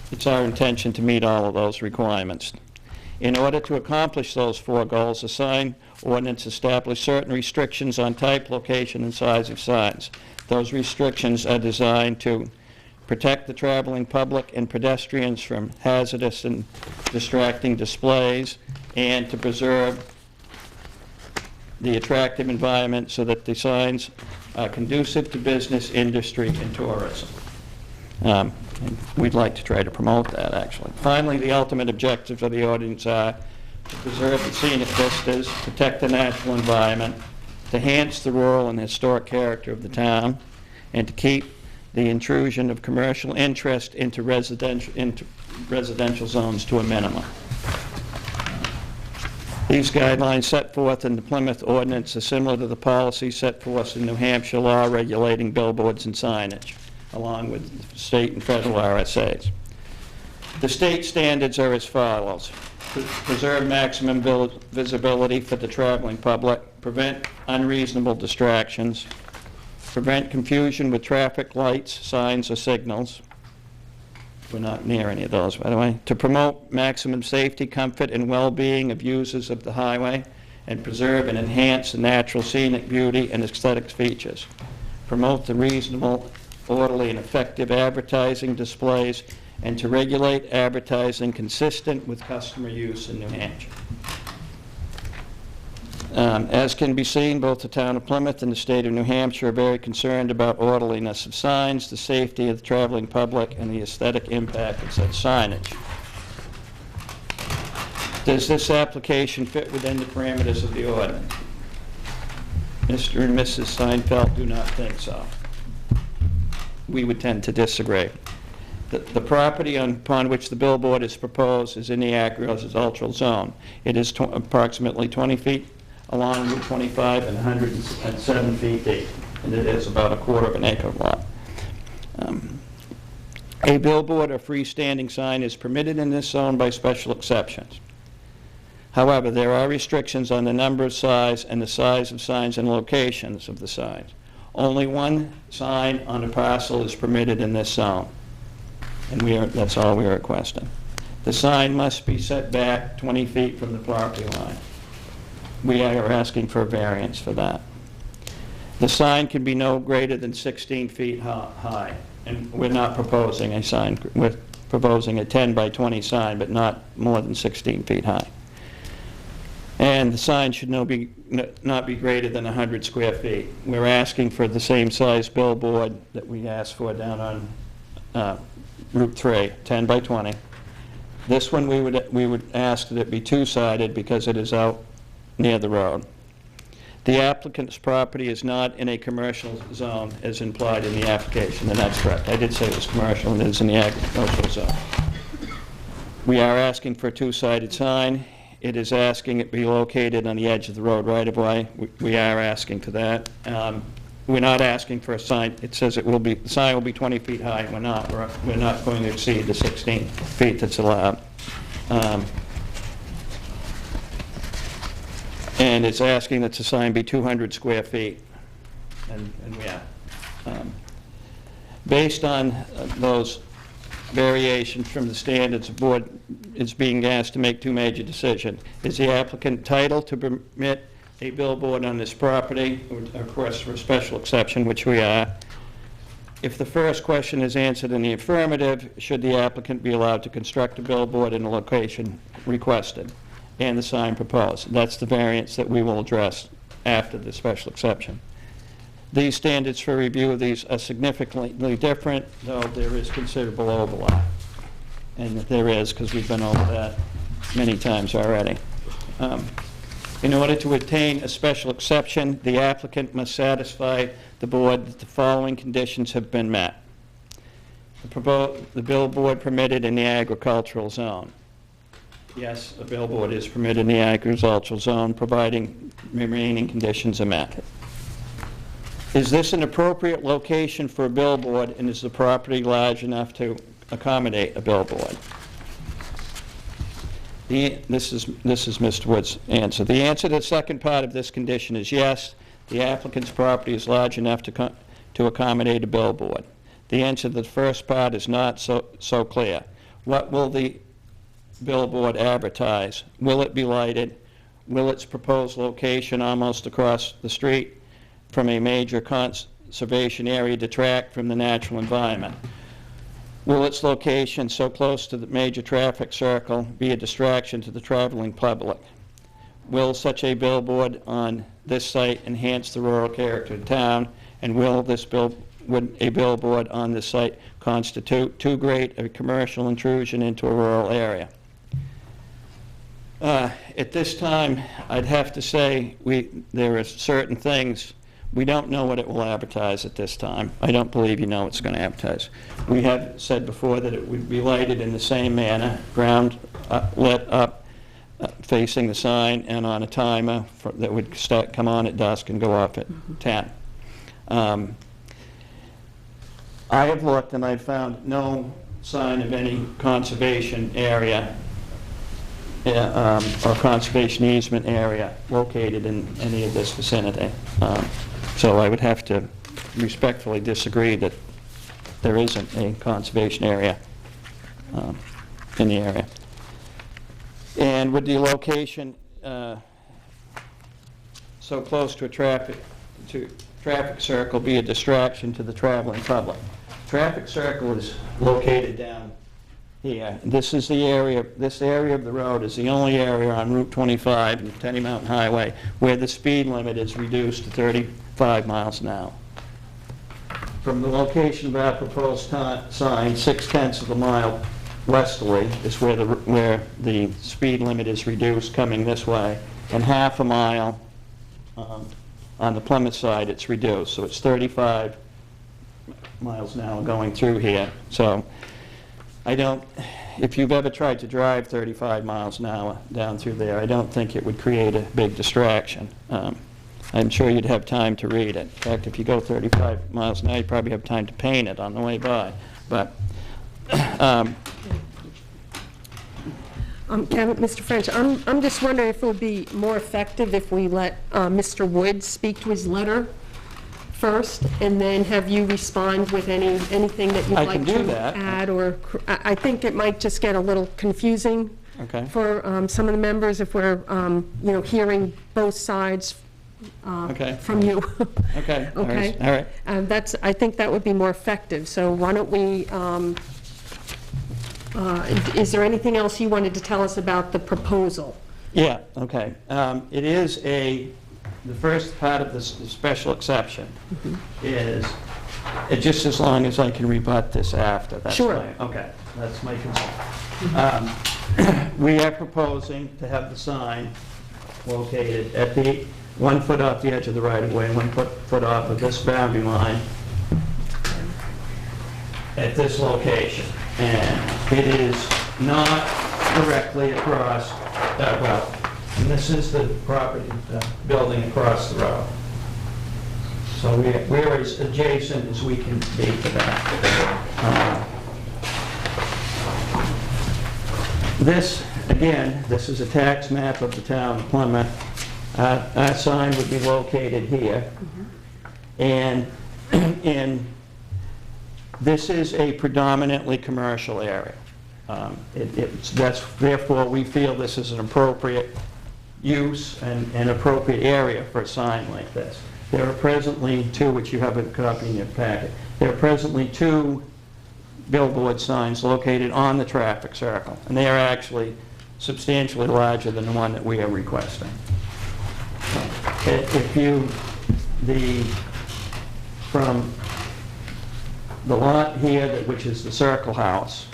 It's our intention to meet all of those requirements. In order to accomplish those four goals, the sign ordinance established certain restrictions on type, location, and size of signs. Those restrictions are designed to protect the traveling public and pedestrians from hazardous and distracting displays, and to preserve the attractive environment so that the signs are conducive to business, industry, and tourism. And we'd like to try to promote that, actually. Finally, the ultimate objectives of the ordinance are to preserve the scenic vistas, protect the natural environment, to enhance the rural and historic character of the town, and to keep the intrusion of commercial interest into residential zones to a minimum. These guidelines set forth in the Plymouth ordinance are similar to the policy set forth in New Hampshire law regulating billboards and signage, along with state and federal RSAs. The state standards are as follows. Preserve maximum visibility for the traveling public, prevent unreasonable distractions, prevent confusion with traffic lights, signs, or signals. We're not near any of those, by the way. To promote maximum safety, comfort, and well-being of users of the highway, and preserve and enhance the natural scenic beauty and aesthetic features. Promote the reasonable, orderly, and effective advertising displays, and to regulate advertising consistent with customer use in New Hampshire. As can be seen, both the town of Plymouth and the state of New Hampshire are very concerned about orderliness of signs, the safety of the traveling public, and the aesthetic impact of such signage. Does this application fit within the parameters of the ordinance? Mr. and Mrs. Seinfeld do not think so. We would tend to disagree. The property upon which the billboard is proposed is in the agricultural zone. It is approximately 20 feet along Route 25 and 107 feet deep, and it is about a quarter of an acre lot. A billboard or freestanding sign is permitted in this zone by special exceptions. However, there are restrictions on the number, size, and the size of signs and locations of the signs. Only one sign on a parcel is permitted in this zone, and that's all we are requesting. The sign must be set back 20 feet from the property line. We are asking for a variance for that. The sign can be no greater than 16 feet high, and we're not proposing a sign. We're proposing a 10 by 20 sign, but not more than 16 feet high. And the sign should not be greater than 100 square feet. We're asking for the same size billboard that we asked for down on Route 3, 10 by 20. This one we would ask that it be two-sided because it is out near the road. The applicant's property is not in a commercial zone as implied in the application, and that's correct. I did say it was commercial, and it is in the agricultural zone. We are asking for a two-sided sign. It is asking it be located on the edge of the road right-of-way. We are asking for that. We're not asking for a sign. It says the sign will be 20 feet high. We're not going to exceed the 16 feet that's allowed. And it's asking that the sign be 200 square feet. And yeah. Based on those variations from the standards, the board is being asked to make two major decisions. Is the applicant entitled to permit a billboard on this property, or of course for a special exception, which we are? If the first question is answered in the affirmative, should the applicant be allowed to construct a billboard in the location requested and the sign proposed? That's the variance that we will address after the special exception. These standards for review of these are significantly different, though there is considerable overlap. And there is, because we've been over that many times already. In order to obtain a special exception, the applicant must satisfy the board that the following conditions have been met. The billboard permitted in the agricultural zone. Yes, a billboard is permitted in the agricultural zone, providing remaining conditions are met. Is this an appropriate location for a billboard, and is the property large enough to accommodate a billboard? This is Mr. Wood's answer. The answer to the second part of this condition is yes, the applicant's property is large enough to accommodate a billboard. The answer to the first part is not so clear. What will the billboard advertise? Will it be lighted? Will its proposed location almost across the street from a major conservation area detract from the natural environment? Will its location so close to the major traffic circle be a distraction to the traveling public? Will such a billboard on this site enhance the rural character of town? And would a billboard on this site constitute too great a commercial intrusion into a rural area? At this time, I'd have to say there are certain things. We don't know what it will advertise at this time. I don't believe you know what it's going to advertise. We have said before that it would be lighted in the same manner, ground lit up, facing the sign and on a timer that would come on at dusk and go off at 10. I have looked and I've found no sign of any conservation area or conservation easement area located in any of this vicinity. So I would have to respectfully disagree that there isn't a conservation area in the area. And would the location so close to a traffic circle be a distraction to the traveling public? Traffic circle is located down here. This is the area, this area of the road is the only area on Route 25 and Tenny Mountain Highway where the speed limit is reduced to 35 miles an hour. From the location of our proposed sign, 0.6 of a mile westerly is where the speed limit is reduced coming this way, and 0.5 mile on the Plymouth side it's reduced. So it's 35 miles an hour going through here. So I don't, if you've ever tried to drive 35 miles an hour down through there, I don't think it would create a big distraction. I'm sure you'd have time to read it. In fact, if you go 35 miles an hour, you probably have time to paint it on the way by. But Kevin, Mr. French, I'm just wondering if it would be more effective if we let Mr. Wood speak to his letter first, and then have you respond with anything that you'd I like can do to that. add, or I think it might just get a little confusing for some of the members if we're, hearing both sides from you. Okay. Okay. All right. I think that would be more effective. So why don't we, is there anything else you wanted to tell us about the proposal? Yeah, okay. It is the first part of this special exception is, just as long as I can rebut this after. That's sure. Okay, that's my concern. We are proposing to have the sign located at 1 foot off the edge of the right-of-way, 1 foot off of this boundary line at this location. And it is not directly across, and this is the property, the building across the road. So we're as adjacent as we can be to that. This, again, this is a tax map of the town of Plymouth. Our sign would be located here. And this is a predominantly commercial area. Therefore, we feel this is an appropriate use and an appropriate area for a sign like this. There are presently two, which you have a copy in your packet. There are presently 2 billboard signs located on the traffic circle, and they are actually substantially larger than the one that we are requesting. From the lot here, which is the Circle House,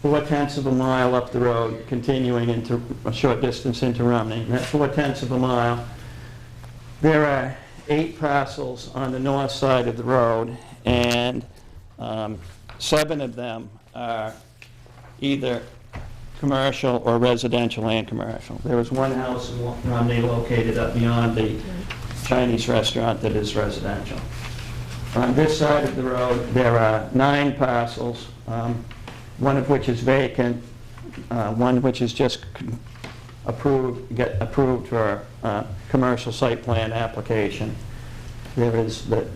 4/10 of a mile up the road, continuing into a short distance into Romney, and at 4/10 of a mile, there are 8 parcels on the north side of the road, and 7 of them are either commercial or residential and commercial. There is one house in Romney located up beyond the Chinese restaurant that is residential. On this side of the road, there are 9 parcels, one of which is vacant, one which is just approved for commercial site plan application. There is the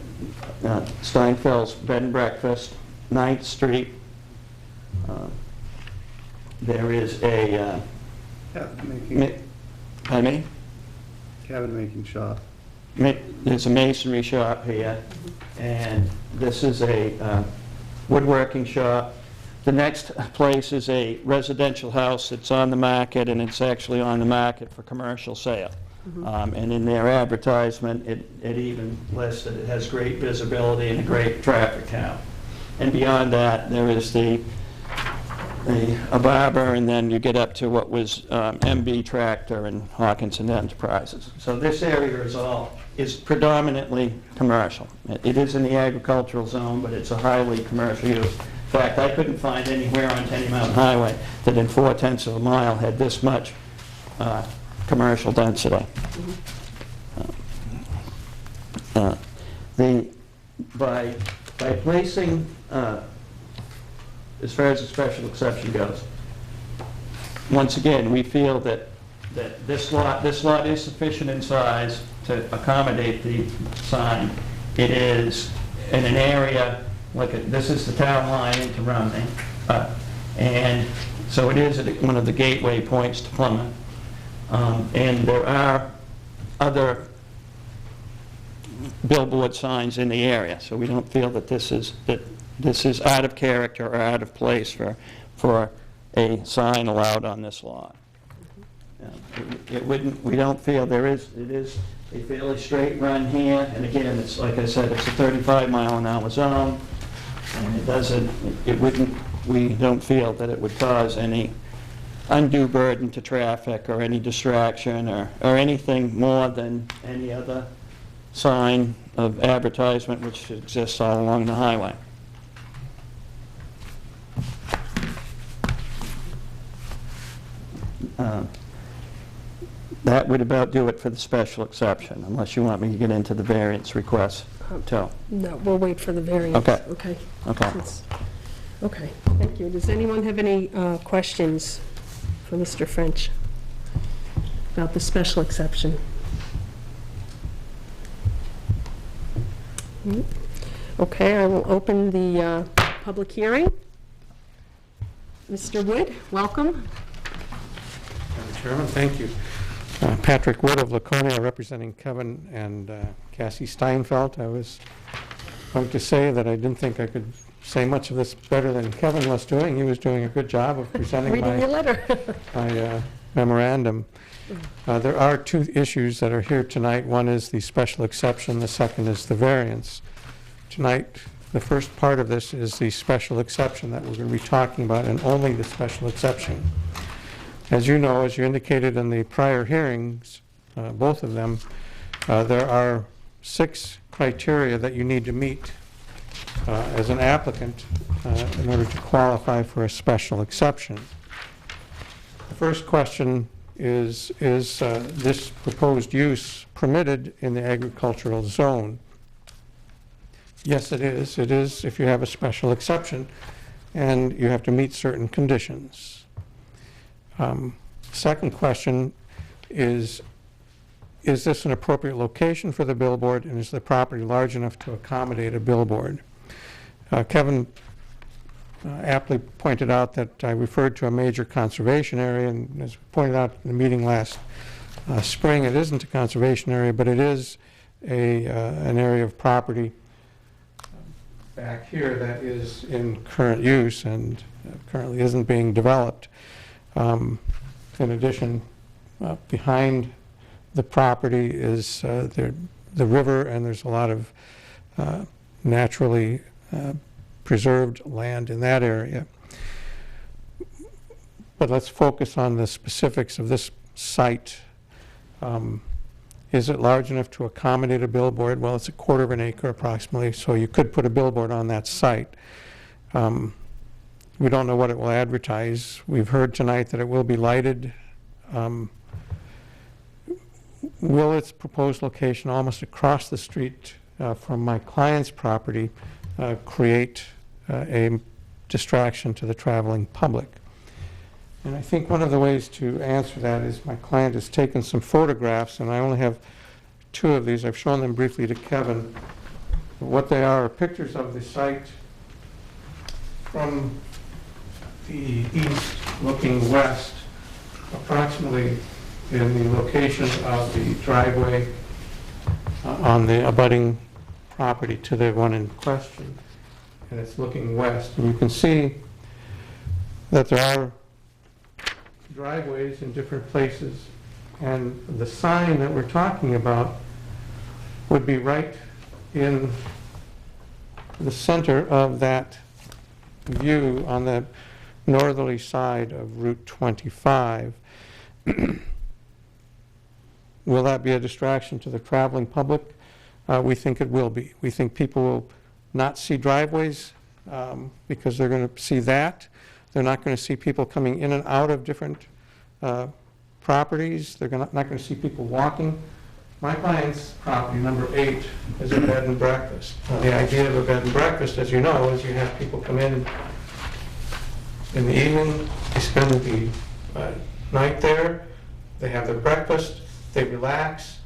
Steinfeld's Bed and Breakfast, 9th Street. There is a pardon me? Cabinet making shop. There's a masonry shop here, and this is a woodworking shop. The next place is a residential house that's on the market, and it's actually on the market for commercial sale. And in their advertisement, it even lists that it has great visibility and a great traffic count. And beyond that, there is a barber, and then you get up to what was MB Tractor and Hawkinson Enterprises. So this area is predominantly commercial. It is in the agricultural zone, but it's a highly commercial use. In fact, I couldn't find anywhere on Tenny Mountain Highway that in 4/10 of a mile had this much commercial density. By placing, as far as the special exception goes, once again, we feel that this lot is sufficient in size to accommodate the sign. It is in an area, this is the town line into Romney, and so it is at one of the gateway points to Plymouth. And there are other billboard signs in the area, so we don't feel that this is out of character or out of place for a sign allowed on this lot. We don't feel it is a fairly straight run here, and again, it's like I said, it's a 35-mile-an-hour zone, and we don't feel that it would cause any undue burden to traffic or any distraction or anything more than any other sign of advertisement which exists all along the highway. That would about do it for the special exception, unless you want me to get into the variance request too. No, we'll wait for the variance. Okay. Okay. Okay. Okay, thank you. Does anyone have any questions for Mr. French about the special exception? Okay, I will open the public hearing. Mr. Wood, welcome. Madam Chairman, thank you. Patrick Wood of Laconia, representing Kevin and Cassie Steinfeld. I was going to say that I didn't think I could say much of this better than Kevin was doing. He was doing a good job of presenting Reading your letter. my memorandum. There are two issues that are here tonight. One is the special exception. The second is the variance. Tonight, the first part of this is the special exception that we're going to be talking about, and only the special exception. As you know, as you indicated in the prior hearings, both of them, there are 6 criteria that you need to meet as an applicant in order to qualify for a special exception. The first question is this proposed use permitted in the agricultural zone? Yes, it is. It is if you have a special exception and you have to meet certain conditions. Second question is this an appropriate location for the billboard, and is the property large enough to accommodate a billboard? Kevin aptly pointed out that I referred to a major conservation area, and as pointed out in the meeting last spring, it isn't a conservation area, but it is an area of property back here that is in current use and currently isn't being developed. In addition, behind the property is the river, and there's a lot of naturally preserved land in that area. But let's focus on the specifics of this site. Is it large enough to accommodate a billboard? Well, it's a 1/4 of an acre approximately, so you could put a billboard on that site. We don't know what it will advertise. We've heard tonight that it will be lighted. Will its proposed location almost across the street from my client's property create a distraction to the traveling public? And I think one of the ways to answer that is my client has taken some photographs, and I only have 2 of these. I've shown them briefly to Kevin. What they are pictures of the site from the east looking west, approximately in the location of the driveway on the abutting property to the one in question. And it's looking west. And you can see that there are driveways in different places, and the sign that we're talking about would be right in the center of that view on the northerly side of Route 25. Will that be a distraction to the traveling public? We think it will be. We think people will not see driveways because they're going to see that. They're not going to see people coming in and out of different properties. They're not going to see people walking. My client's property, number 8, is a bed and breakfast. Now, the idea of a bed and breakfast, as you know, is you have people come in the evening, they spend the night there, they have their breakfast, they relax.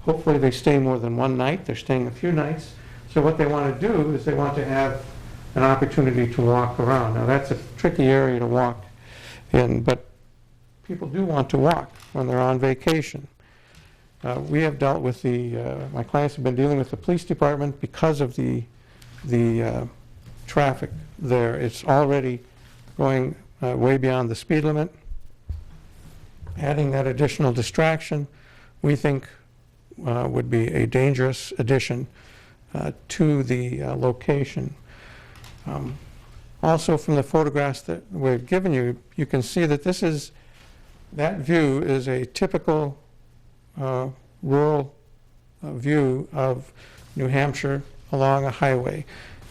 Hopefully they stay more than one night, they're staying a few nights. So what they want to do is they want to have an opportunity to walk around. Now that's a tricky area to walk in, but people do want to walk when they're on vacation. We have dealt with my clients have been dealing with the police department because of the traffic there. It's already going way beyond the speed limit. Adding that additional distraction, we think would be a dangerous addition to the location. Also, from the photographs that we've given you, you can see that that view is a typical rural view of New Hampshire along a highway.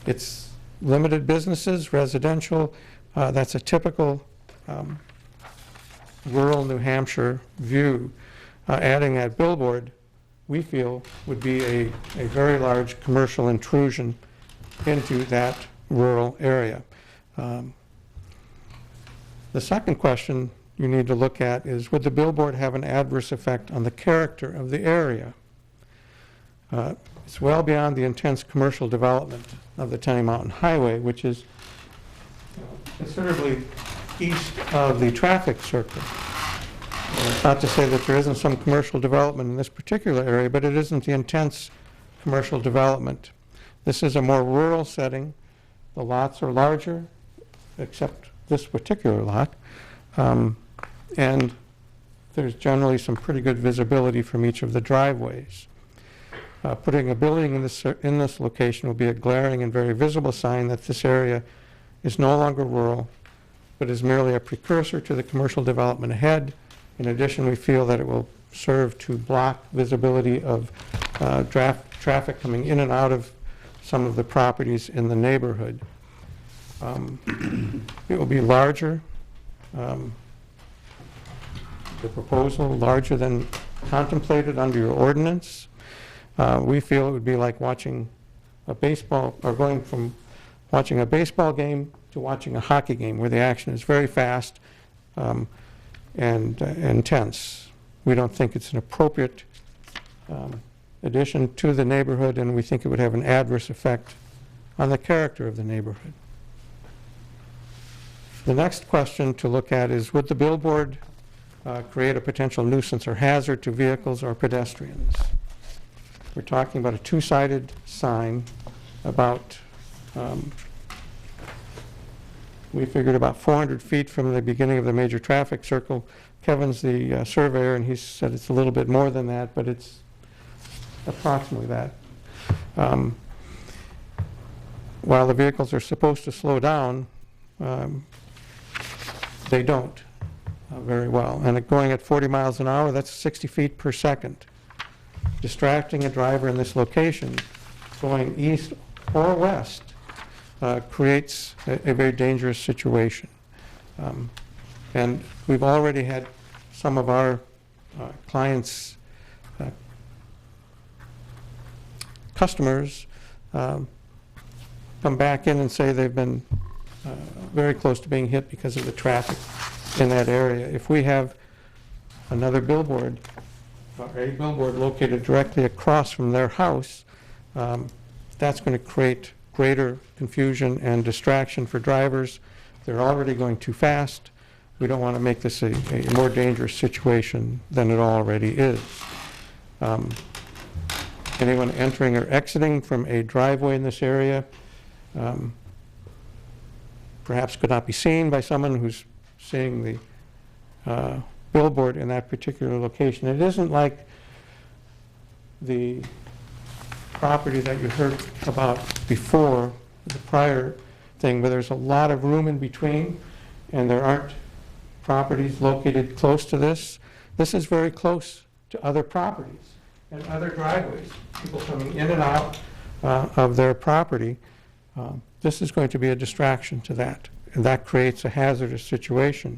It's limited businesses, residential. That's a typical rural New Hampshire view. Adding that billboard, we feel, would be a very large commercial intrusion into that rural area. The second question you need to look at is, would the billboard have an adverse effect on the character of the area? It's well beyond the intense commercial development of the Tenny Mountain Highway, which is considerably east of the traffic circle. Not to say that there isn't some commercial development in this particular area, but it isn't the intense commercial development. This is a more rural setting. The lots are larger, except this particular lot. And there's generally some pretty good visibility from each of the driveways. Putting a building in this location will be a glaring and very visible sign that this area is no longer rural, but is merely a precursor to the commercial development ahead. In addition, we feel that it will serve to block visibility of traffic coming in and out of some of the properties in the neighborhood. It will be larger. The proposal larger than contemplated under your ordinance. We feel it would be like watching a baseball, or going from watching a baseball game to watching a hockey game, where the action is very fast and intense. We don't think it's an appropriate addition to the neighborhood, and we think it would have an adverse effect on the character of the neighborhood. The next question to look at is, would the billboard create a potential nuisance or hazard to vehicles or pedestrians? We're talking about a two-sided sign about, we figured about 400 feet from the beginning of the major traffic circle. Kevin's the surveyor, and he said it's a little bit more than that, but it's approximately that. While the vehicles are supposed to slow down, they don't very well. And going at 40 miles an hour, that's 60 feet per second. Distracting a driver in this location, going east or west, creates a very dangerous situation. And we've already had some of our clients, customers, come back in and say they've been very close to being hit because of the traffic in that area. If we have another billboard, or a billboard located directly across from their house, that's going to create greater confusion and distraction for drivers. They're already going too fast. We don't want to make this a more dangerous situation than it already is. Anyone entering or exiting from a driveway in this area perhaps could not be seen by someone who's seeing the billboard in that particular location. It isn't like the property that you heard about before, the prior thing, where there's a lot of room in between and there aren't properties located close to this. This is very close to other properties and other driveways, people coming in and out of their property. This is going to be a distraction to that, and that creates a hazardous situation.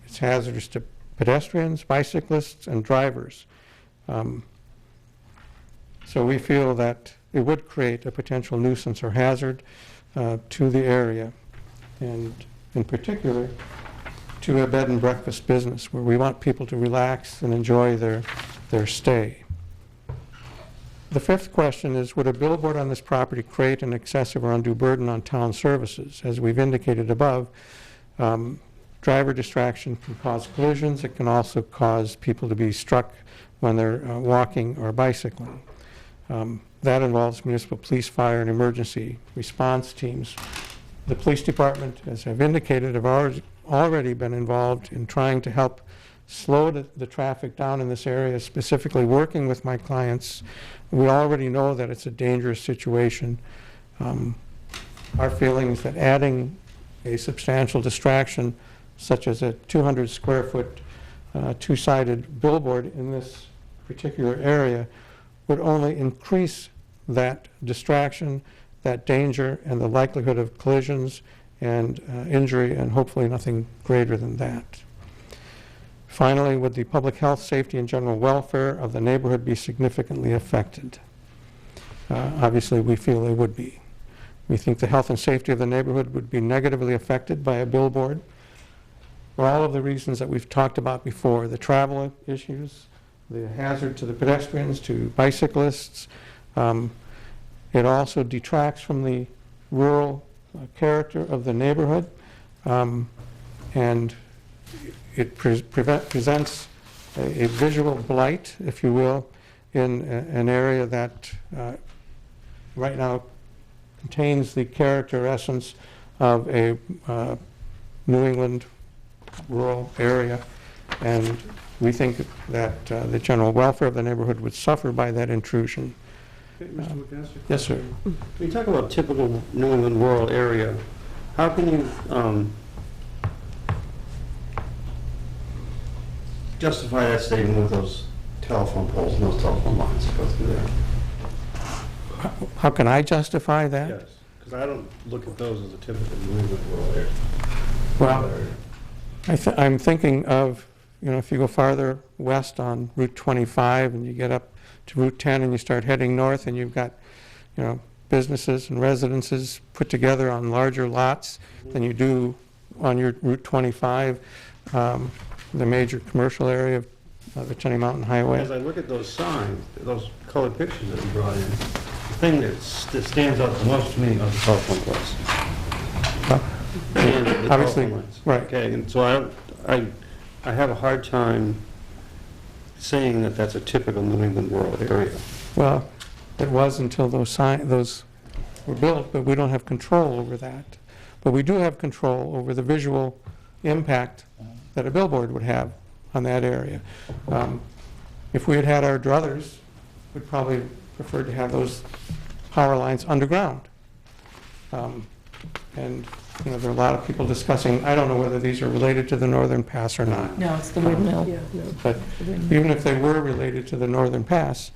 It's hazardous to pedestrians, bicyclists, and drivers. So we feel that it would create a potential nuisance or hazard to the area, and in particular to a bed and breakfast business where we want people to relax and enjoy their stay. The fifth question is, would a billboard on this property create an excessive or undue burden on town services? As we've indicated above, driver distraction can cause collisions. It can also cause people to be struck when they're walking or bicycling. That involves municipal police, fire, and emergency response teams. The police department, as I've indicated, have already been involved in trying to help slow the traffic down in this area, specifically working with my clients. We already know that it's a dangerous situation. Our feeling is that adding a substantial distraction, such as a 200 square foot two-sided billboard in this particular area, would only increase that distraction, that danger, and the likelihood of collisions and injury, and hopefully nothing greater than that. Finally, would the public health, safety, and general welfare of the neighborhood be significantly affected? Obviously, we feel they would be. We think the health and safety of the neighborhood would be negatively affected by a billboard for all of the reasons that we've talked about before: the travel issues, the hazard to the pedestrians, to bicyclists. It also detracts from the rural character of the neighborhood, and it presents a visual blight, if you will, in an area that right now contains the character essence of a New England rural area, and we think that the general welfare of the neighborhood would suffer by that intrusion. Mr. Wood, can I ask you a Yes, sir. question? When you talk about typical New England rural area, how can you justify that statement with those telephone poles and those telephone lines that go through there? How can I justify that? Yes, because I don't look at those as a typical New England rural area. Well, I'm thinking of, if you go farther west on Route 25 and you get up to Route 10 and you start heading north, and you've got, businesses and residences put together on larger lots than you do on your Route 25, the major commercial area of the Tenny Mountain Highway. As I look at those signs, those colored pictures that you brought in, the thing that stands out the most to me are the telephone poles. The Obviously, telephone lines. right. Okay, and so I have a hard time saying that that's a typical New England rural area. Well, it was until those were built, but we don't have control over that. But we do have control over the visual impact that a billboard would have on that area. If we had had our druthers, we'd probably prefer to have those power lines underground. And there are a lot of people discussing, I don't know whether these are related to the Northern Pass or not. No, it's the windmill. Yeah, no. But even if they were related to the Northern Pass,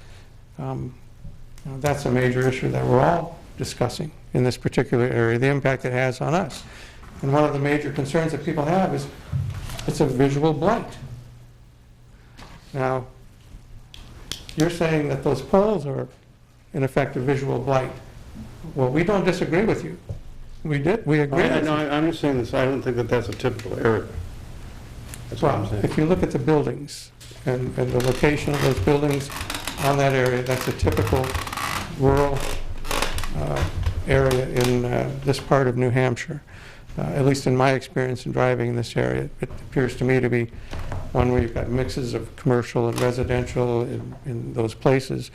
that's a major issue that we're all discussing in this particular area, the impact it has on us. And one of the major concerns that people have is it's a visual blight. Now, you're saying that those poles are, in effect, a visual blight. Well, we don't disagree with you. We agree with you. I'm just saying this, I don't think that that's a typical area. That's what I'm Well, saying. if you look at the buildings and the location of those buildings on that area, that's a typical rural area in this part of New Hampshire. At least in my experience in driving in this area, it appears to me to be one where you've got mixes of commercial and residential in those places,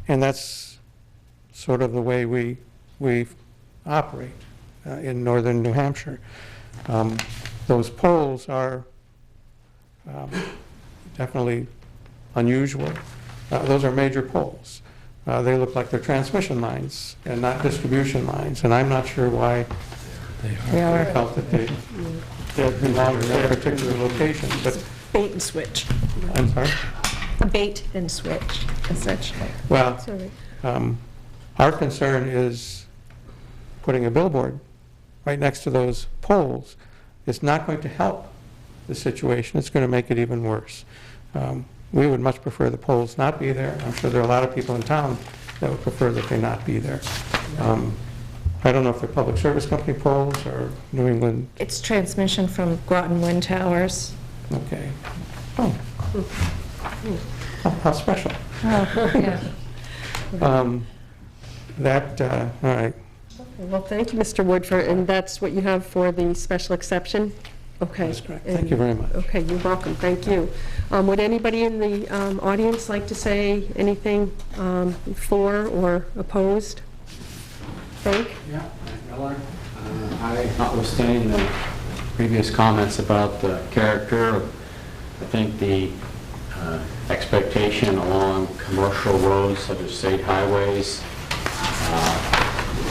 and that's sort of the way we operate in northern New Hampshire. Those poles are definitely unusual. Those are major poles. They look like they're transmission lines and not distribution lines, and I'm not sure why They are. felt that they belong in that particular location, but, Bait and switch. I'm sorry? Bait and switch, essentially. Well, Sorry. our concern is putting a billboard right next to those poles is not going to help the situation. It's going to make it even worse. We would much prefer the poles not be there. I'm sure there are a lot of people in town that would prefer that they not be there. I don't know if they're public service company poles or New England. It's transmission from Groton Wind Towers. Okay. Oh. How special. Yeah. All right. Well, thank you, Mr. Woodford, and that's what you have for the special exception? Okay. That's correct. Thank you very much. Okay, you're welcome, thank you. Would anybody in the audience like to say anything for or opposed? Frank? Yeah, Miller. Notwithstanding the previous comments about the character, I think the expectation along commercial roads such as state highways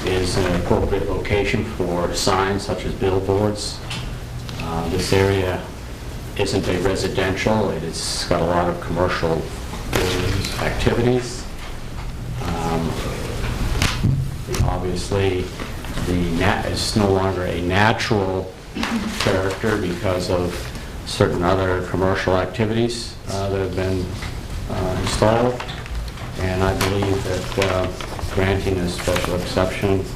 is an appropriate location for signs such as billboards. This area isn't a residential, it's got a lot of commercial activities. Obviously, it's no longer a natural character because of certain other commercial activities that have been installed. And I believe that granting a special exception is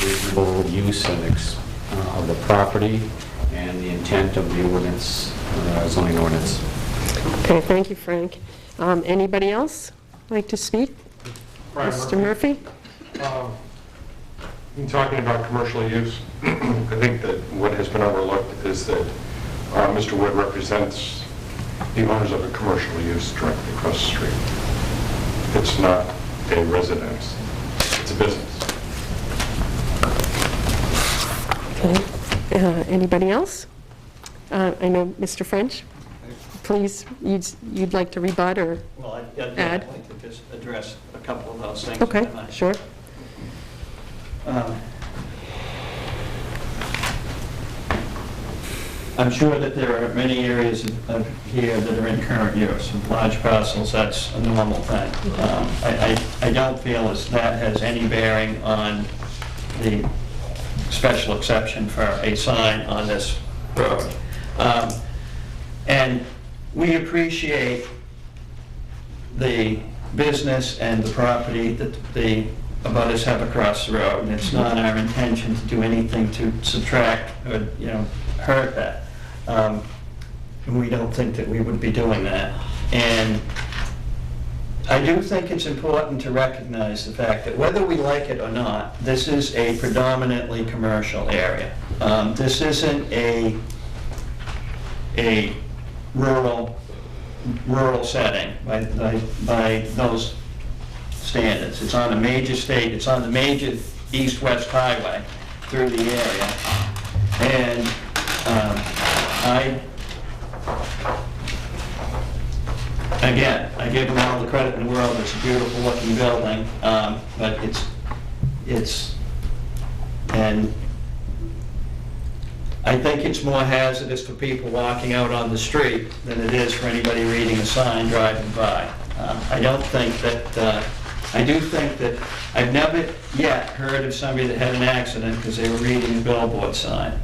reasonable use of the property and the intent of the ordinance, zoning ordinance. Okay, thank you, Frank. Anybody else like to speak? Mr. Murphy? In talking about commercial use, I think that what has been overlooked is that Mr. Wood represents the owners of a commercial use directly across the street. It's not a residence, it's a business. Okay. Anybody else? I know Mr. French. Please, you'd like to rebut or Well, I'd add? like to just address a couple of those things. Okay, if I might. sure. I'm sure that there are many areas of here that are in current use. Large parcels, that's a normal thing. I don't feel as that has any bearing on the special exception for a sign on this road. And we appreciate the business and the property that the abutters have across the road, and it's not our intention to do anything to subtract or, hurt that. We don't think that we would be doing that. And I do think it's important to recognize the fact that whether we like it or not, this is a predominantly commercial area. This isn't a rural setting by those standards. It's on a major state, it's on the major east-west highway through the area. And I give them all the credit in the world. It's a beautiful looking building, but and I think it's more hazardous for people walking out on the street than it is for anybody reading a sign driving by. I do think that I've never yet heard of somebody that had an accident because they were reading a billboard sign.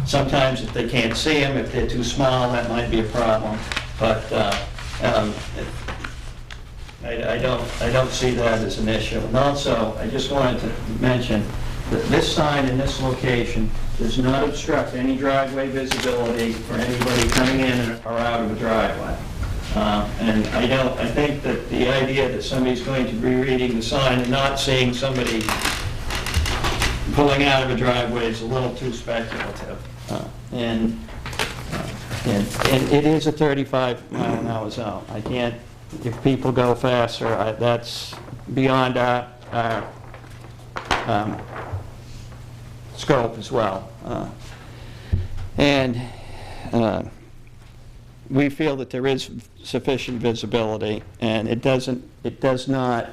Sometimes if they can't see them, if they're too small, that might be a problem. But I don't see that as an issue. And also, I just wanted to mention that this sign in this location does not obstruct any driveway visibility for anybody coming in or out of a driveway. And I think that the idea that somebody's going to be reading the sign and not seeing somebody pulling out of a driveway is a little too speculative. And it is a 35-mile-an-hour zone. I can't, if people go faster, that's beyond our scope as well. And we feel that there is sufficient visibility, and it does not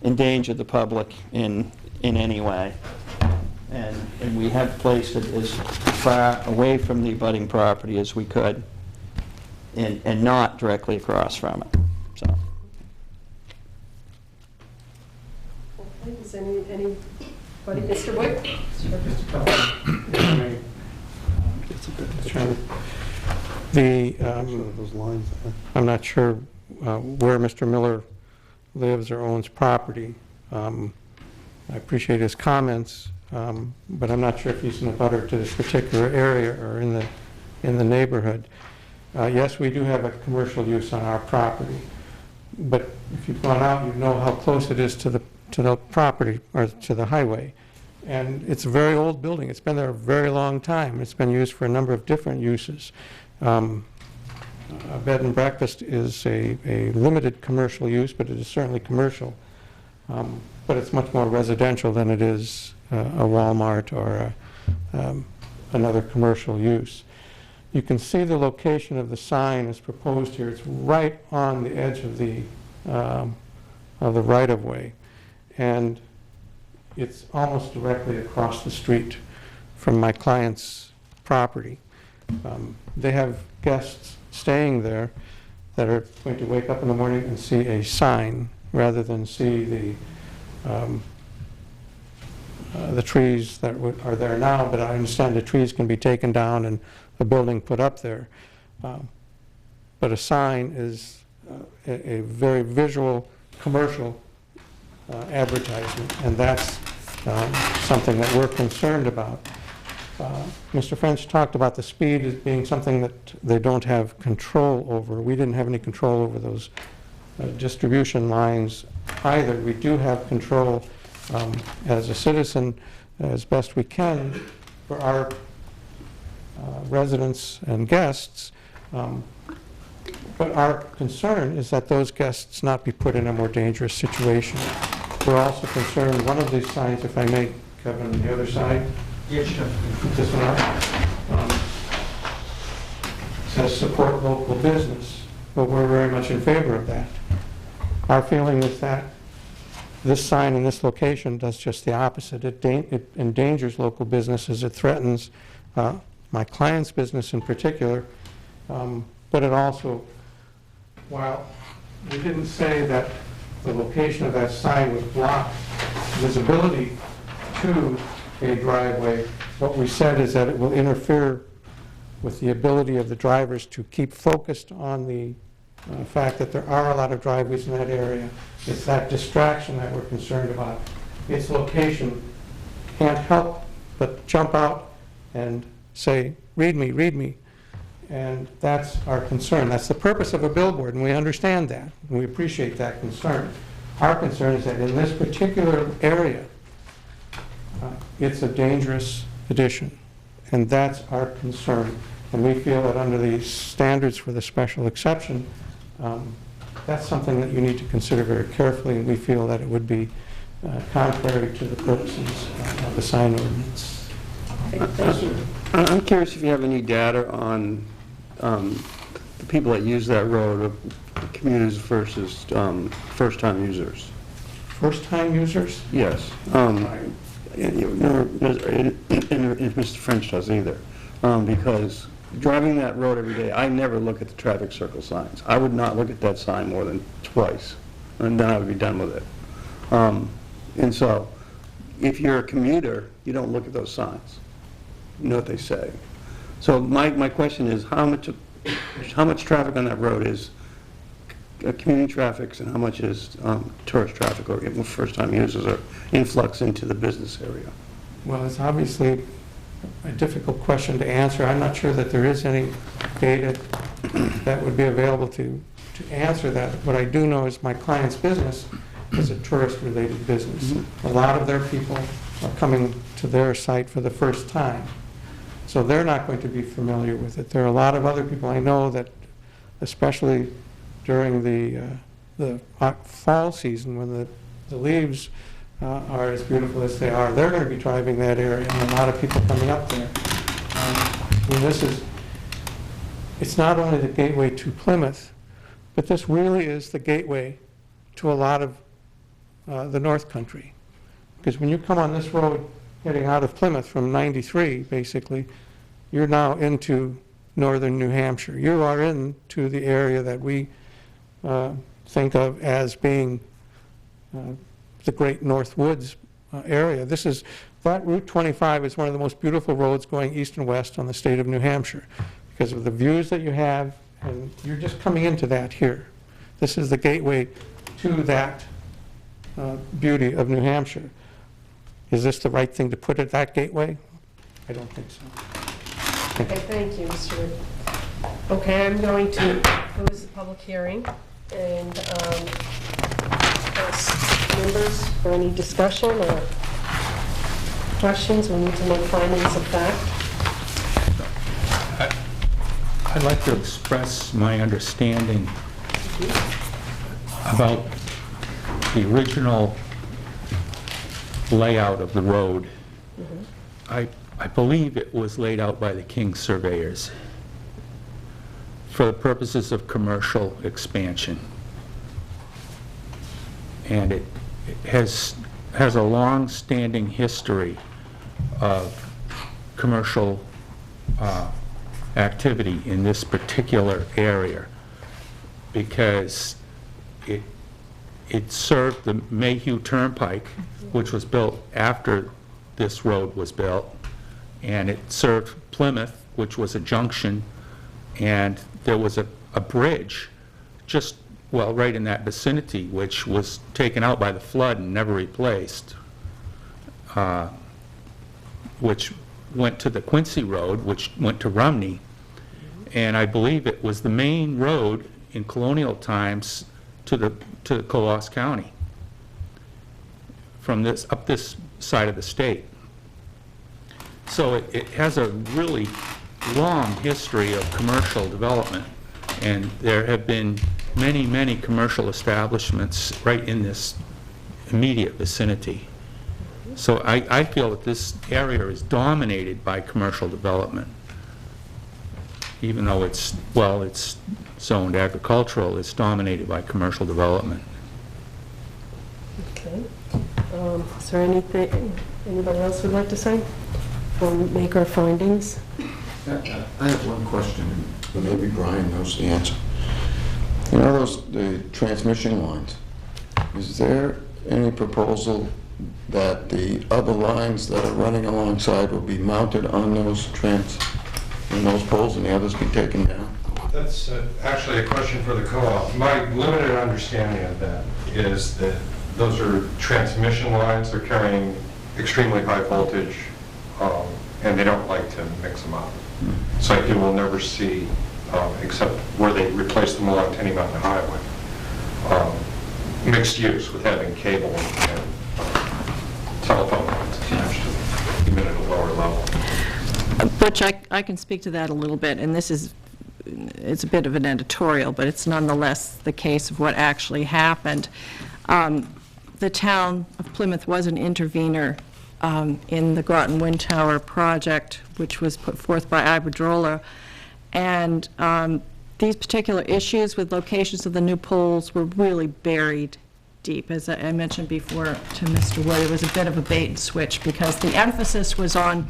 endanger the public in any way. And we have placed it as far away from the abutting property as we could, and not directly across from it. So. Is anybody, Mr. Wood? Just a couple. The, Those lines there. I'm not sure where Mr. Miller lives or owns property. I appreciate his comments, but I'm not sure if he's in a butter to this particular area or in the neighborhood. Yes, we do have a commercial use on our property, but if you've gone out, you know how close it is to the property or to the highway. And it's a very old building. It's been there a very long time. It's been used for a number of different uses. A bed and breakfast is a limited commercial use, but it is certainly commercial. But it's much more residential than it is a Walmart or another commercial use. You can see the location of the sign as proposed here. It's right on the edge of the right-of-way, and it's almost directly across the street from my client's property. They have guests staying there that are going to wake up in the morning and see a sign rather than see the trees that are there now, but I understand the trees can be taken down and a building put up there. But a sign is a very visual commercial advertisement, and that's something that we're concerned about. Mr. French talked about the speed as being something that they don't have control over. We didn't have any control over those distribution lines either. We do have control as a citizen as best we can for our residents and guests, but our concern is that those guests not be put in a more dangerous situation. We're also concerned, one of these signs, if I may, Kevin, on the other side. Yes, sure. This one up. Says support local business, but we're very much in favor of that. Our feeling is that this sign in this location does just the opposite. It endangers local businesses. It threatens my client's business in particular, but it also, while we didn't say that the location of that sign would block visibility to a driveway, what we said is that it will interfere with the ability of the drivers to keep focused on the fact that there are a lot of driveways in that area. It's that distraction that we're concerned about. Its location can't help but jump out and say, read me, read me. And that's our concern. That's the purpose of a billboard, and we understand that, and we appreciate that concern. Our concern is that in this particular area, it's a dangerous addition, and that's our concern. And we feel that under the standards for the special exception, that's something that you need to consider very carefully, and we feel that it would be contrary to the purposes of the sign ordinance. I'm curious if you have any data on the people that use that road, commuters versus first-time users. First-time users? Yes. If Mr. French does either. Because driving that road every day, I never look at the traffic circle signs. I would not look at that sign more than twice, and then I would be done with it. And so, if you're a commuter, you don't look at those signs. You know what they say. So my question is, how much traffic on that road is community traffic, and how much is tourist traffic or first-time users or influx into the business area? Well, it's obviously a difficult question to answer. I'm not sure that there is any data that would be available to answer that. What I do know is my client's business is a tourist-related business. A lot of their people are coming to their site for the first time, so they're not going to be familiar with it. There are a lot of other people I know that, especially during the fall season when the leaves are as beautiful as they are, they're going to be driving that area, and a lot of people coming up there. It's not only the gateway to Plymouth, but this really is the gateway to a lot of the North Country. Because when you come on this road heading out of Plymouth from 93, basically, you're now into northern New Hampshire. You are into the area that we think of as being the Great North Woods area. But Route 25 is one of the most beautiful roads going east and west on the state of New Hampshire because of the views that you have, and you're just coming into that here. This is the gateway to that beauty of New Hampshire. Is this the right thing to put at that gateway? I don't think so. Okay, thank you, Mr. Wood. Okay, I'm going to close the public hearing and ask members for any discussion or questions. We need to make findings of fact. I'd like to express my understanding about the original layout of the road. I believe it was laid out by the King surveyors for the purposes of commercial expansion. And it has a long-standing history of commercial activity in this particular area because it served the Mayhew Turnpike, which was built after this road was built, and it served Plymouth, which was a junction, and there was a bridge just, well, right in that vicinity, which was taken out by the flood and never replaced, which went to the Quincy Road, which went to Rumney, and I believe it was the main road in colonial times to Colas County from up this side of the state. So it has a really long history of commercial development, and there have been many, many commercial establishments right in this immediate vicinity. So I feel that this area is dominated by commercial development. Even though it's zoned agricultural, it's dominated by commercial development. Okay. Is there anything anybody else would like to say? We'll make our findings. I have one question, but maybe Brian knows the answer. You know the transmission lines, is there any proposal that the other lines that are running alongside will be mounted on those poles and the others be taken down? That's actually a question for the co-op. My limited understanding of that is that those are transmission lines. They're carrying extremely high voltage, and they don't like to mix them up. So you will never see, except where they replace them along Tenny Mountain Highway, mixed use with having cable and telephone lines attached to them, even at a lower level. Butch, I can speak to that a little bit, and it's a bit of an editorial, but it's nonetheless the case of what actually happened. The town of Plymouth was an intervener in the Groton Wind Tower project, which was put forth by Iberdrola, and these particular issues with locations of the new poles were really buried deep. As I mentioned before to Mr. Wood, it was a bit of a bait and switch because the emphasis was on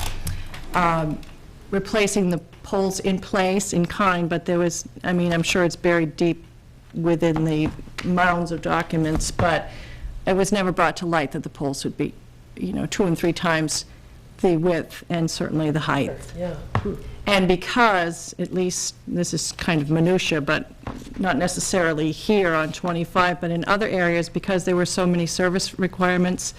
replacing the poles in place in kind, but there was, I mean, I'm sure it's buried deep within the mounds of documents, but it was never brought to light that the poles would be, 2 and 3 times the width and certainly the height. Yeah. And because, at least, this is kind of minutia, but not necessarily here on 25, but in other areas, because there were so many service requirements,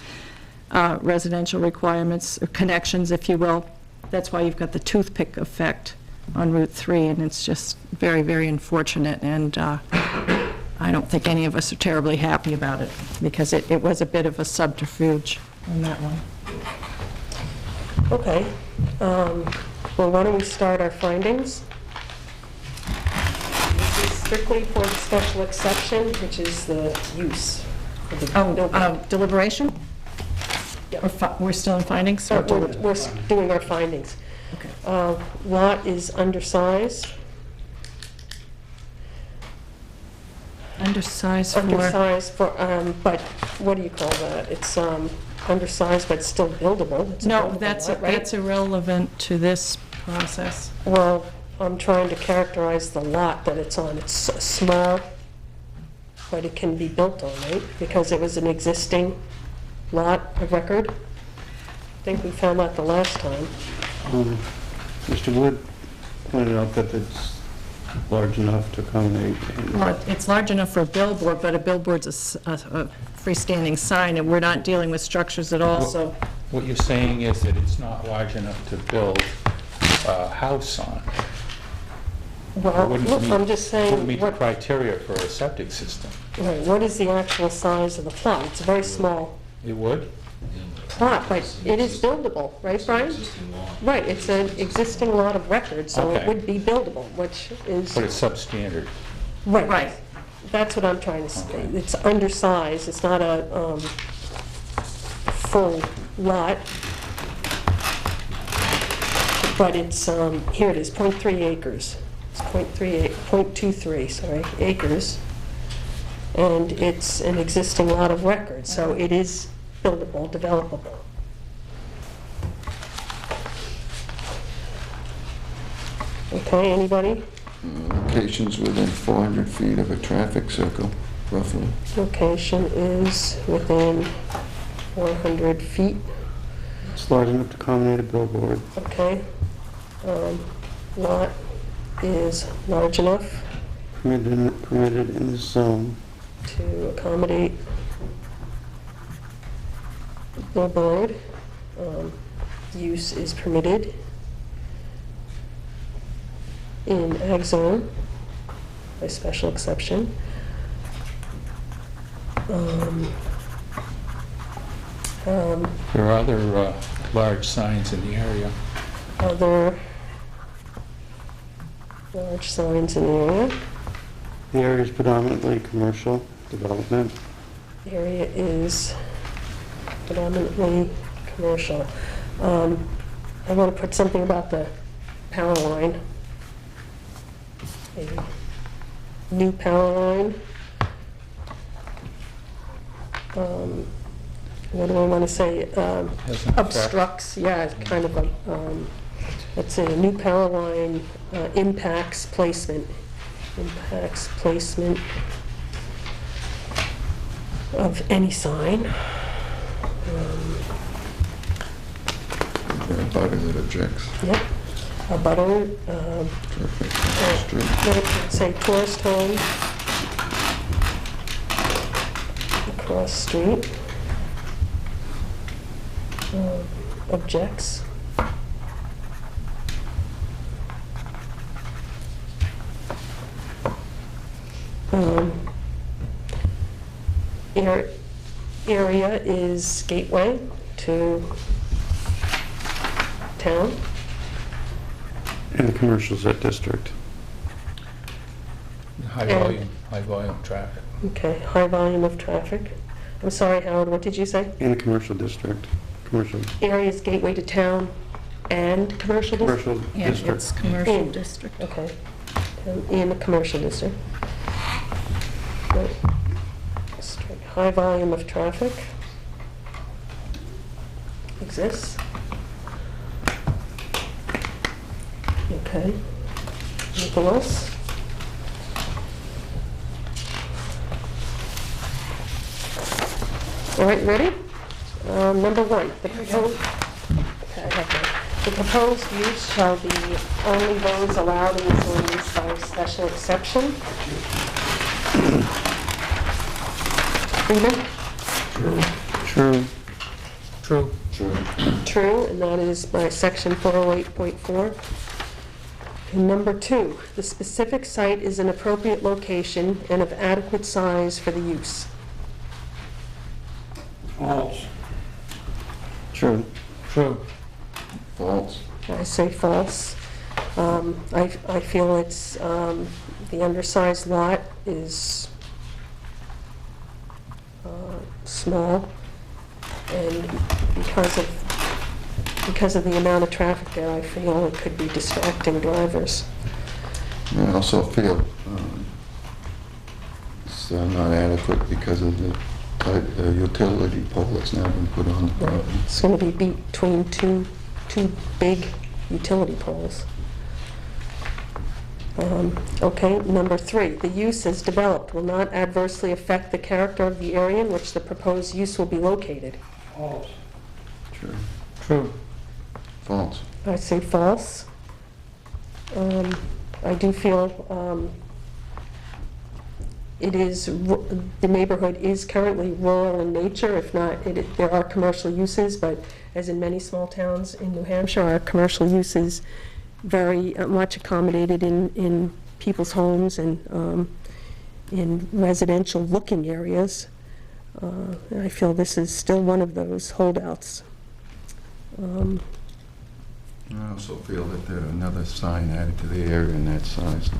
residential requirements, or connections, if you will, that's why you've got the toothpick effect on Route 3, and it's just very, very unfortunate, and I don't think any of us are terribly happy about it, because it was a bit of a subterfuge on that one. Okay. Well, why don't we start our findings? This is strictly for the special exception, which is the use of the building. Deliberation? Yeah. We're still in findings? We're doing our findings. Okay. Lot is undersized. Undersized for? Undersized for, but what do you call that? It's undersized, but still buildable. It's a No, buildable that's lot, right? that's irrelevant to this process. Well, I'm trying to characterize the lot that it's on. It's small, but it can be built on, right? Because it was an existing lot of record? I think we found out the last time. Mr. Wood pointed out that it's large enough to accommodate. Well, it's large enough for a billboard, but a billboard's a freestanding sign, and we're not dealing with structures at all, so. What you're saying is that it's not large enough to build a house on. Well, Wouldn't look, meet- I'm just saying, Wouldn't meet the what, criteria for a septic system. right, what is the actual size of the plot? It's a very small It would? plot, but it is buildable, right, Brian? Right, it's an existing lot of record, so it Okay. would be buildable, which is, But it's substandard. right. Right. That's what I'm trying to say. Okay. It's undersized, it's not a full lot. But it's, here it is, .3 acres. It's .23, sorry, acres. And it's an existing lot of record, so it is buildable, developable. Okay, anybody? Locations within 400 feet of a traffic circle, roughly. Location is within 400 feet, It's large enough to accommodate a billboard. okay? Lot is large enough Permitted in this zone. to accommodate billboard. Use is permitted in ag zone by special exception. There are other large signs in the area. Other large signs in the area. The area is predominantly commercial development. The area is predominantly commercial. I want to put something about the power line. Maybe. New power line. What do I want to say? Has an effect. Obstructs, yeah, it's kind of a, let's say, a new power line impacts placement. Impacts placement of any sign. A butter that objects. Yep, a butter, Street. say tourist home, across street, objects. Area is gateway to town. And the commercial district. High volume traffic. Okay, high volume of traffic. I'm sorry, Howard, what did you say? In the commercial district. Commercial. Area is gateway to town and commercial district? Commercial Yeah, district. it's commercial In. district. Okay, in the commercial district. Right. High volume of traffic exists. Okay. Anything else? All right, ready? Number one, the proposed, okay, I have that. The proposed use shall be only those allowed in the zone use by special exception. Freeman? True. True. True, and that is by section 408.4. And number two, the specific site is an appropriate location and of adequate size for the use. False. True. True. False. I say false. I feel it's, the undersized lot is small, and because of the amount of traffic there, I feel it could be distracting drivers. I also feel it's not adequate because of the utility pole that's now been put on the property. It's going to be between two big utility poles. Okay, number three, the use as developed will not adversely affect the character of the area in which the proposed use will be located. False. True. True. False. I say false. I do feel the neighborhood is currently rural in nature. If not, there are commercial uses, but as in many small towns in New Hampshire, our commercial uses very much accommodated in people's homes and in residential-looking areas. I feel this is still one of those holdouts. I also feel that another sign added to the area in that size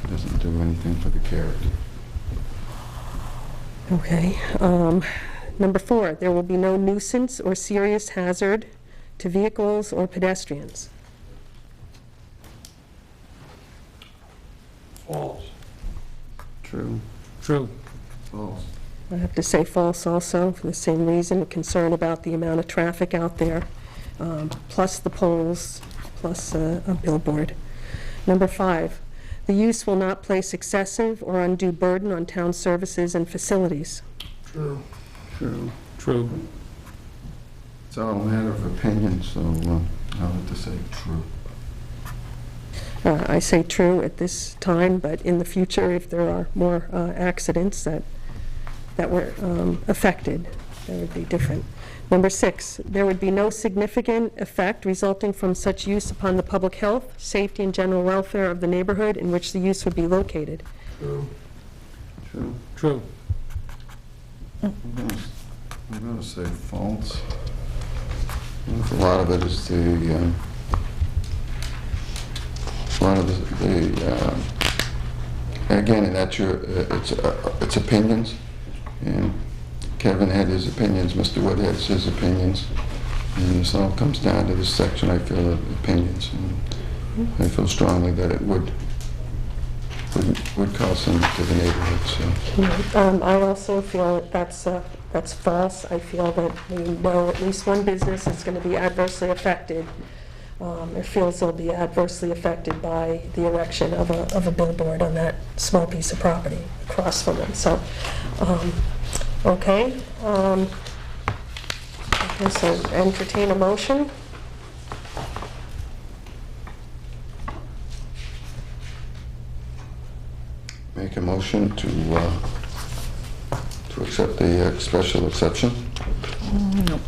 doesn't do anything for the character. Okay. Number 4, there will be no nuisance or serious hazard to vehicles or pedestrians. False. True. True. False. I have to say false also, for the same reason, concern about the amount of traffic out there, plus the poles, plus a billboard. Number 5, the use will not place excessive or undue burden on town services and facilities. True. True. True. It's all a matter of opinion, so I'll have to say true. I say true at this time, but in the future, if there are more accidents that were affected, that would be different. Number 6, there would be no significant effect resulting from such use upon the public health, safety, and general welfare of the neighborhood in which the use would be located. True. True. True. I'm going to say false. A lot of it is again, that's it's opinions, and Kevin had his opinions, Mr. Wood has his opinions, and this all comes down to this section, I feel, of opinions. And I feel strongly that it would cause some to the neighborhood, so. I also feel that's false. I feel that we know at least one business is going to be adversely affected, or feels they'll be adversely affected by the erection of a billboard on that small piece of property across from them. So, okay. I guess I'll entertain a motion. Make a motion to accept the special exception. No.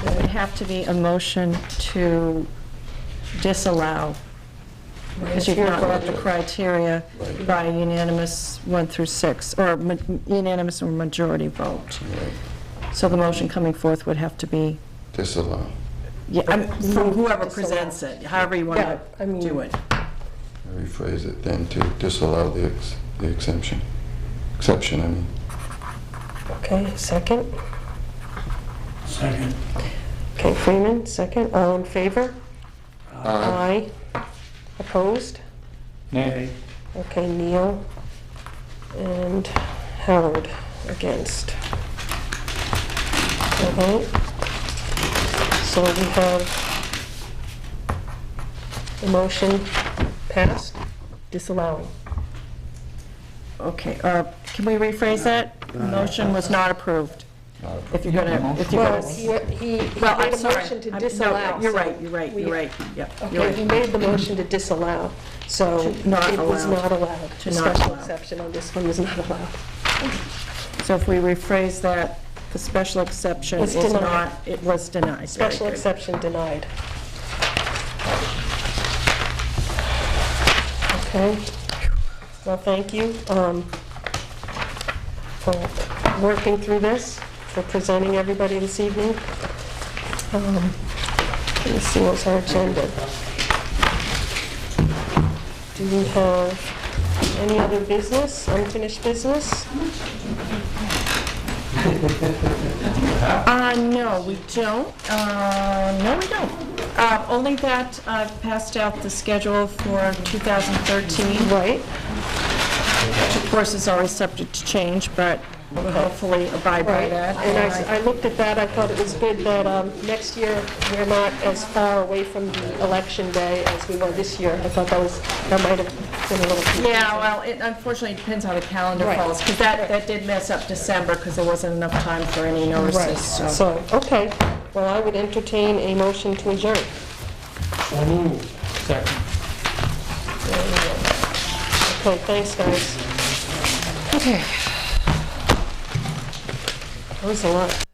There would have to be a motion to disallow, because you've not met the criteria by unanimous 1 through 6, or unanimous or majority vote. Right. So the motion coming forth would have to be, Disallow. yeah, from whoever presents it, however you want Yeah, I to mean- do it. I rephrase it then to disallow the exception. Exception, I mean. Okay, second. Second. Okay, Freeman, second. All in favor? Aye. Opposed? Nay. Okay, Neil and Howard against. Okay. So we have the motion passed, disallowing. Okay, can we rephrase that? The motion was not approved. If you're gonna, Well, he Well, I'm made a sorry. motion to No, disallow. You're so right, you're right, we- you're right, yep, you're Okay, he right. made the motion to disallow, so To not it was allow. not allowed. To The not special allow. exception on this one was not allowed. So if we rephrase that, the special exception Was is denied. not, it was denied. Very Special good. exception denied. Okay. Well, thank you for working through this, for presenting everybody this evening. Let me see what's our agenda. Do we have any other business, unfinished business? No, we don't. No, we don't. Only that I've passed out the schedule for 2013. Right. Which of course is always subject to change, but we'll hopefully abide by Right, that. and I looked at that, I thought it was good that next year, we're not as far away from the election day as we were this year. I thought that might have been a little confusing. Yeah, well, it unfortunately depends how the calendar Right. falls, because that did mess up December, because there wasn't enough time for any Right, notices, so. so, okay. Well, I would entertain a motion to adjourn. So moved. Second. Okay, thanks, guys. Okay. That was a lot.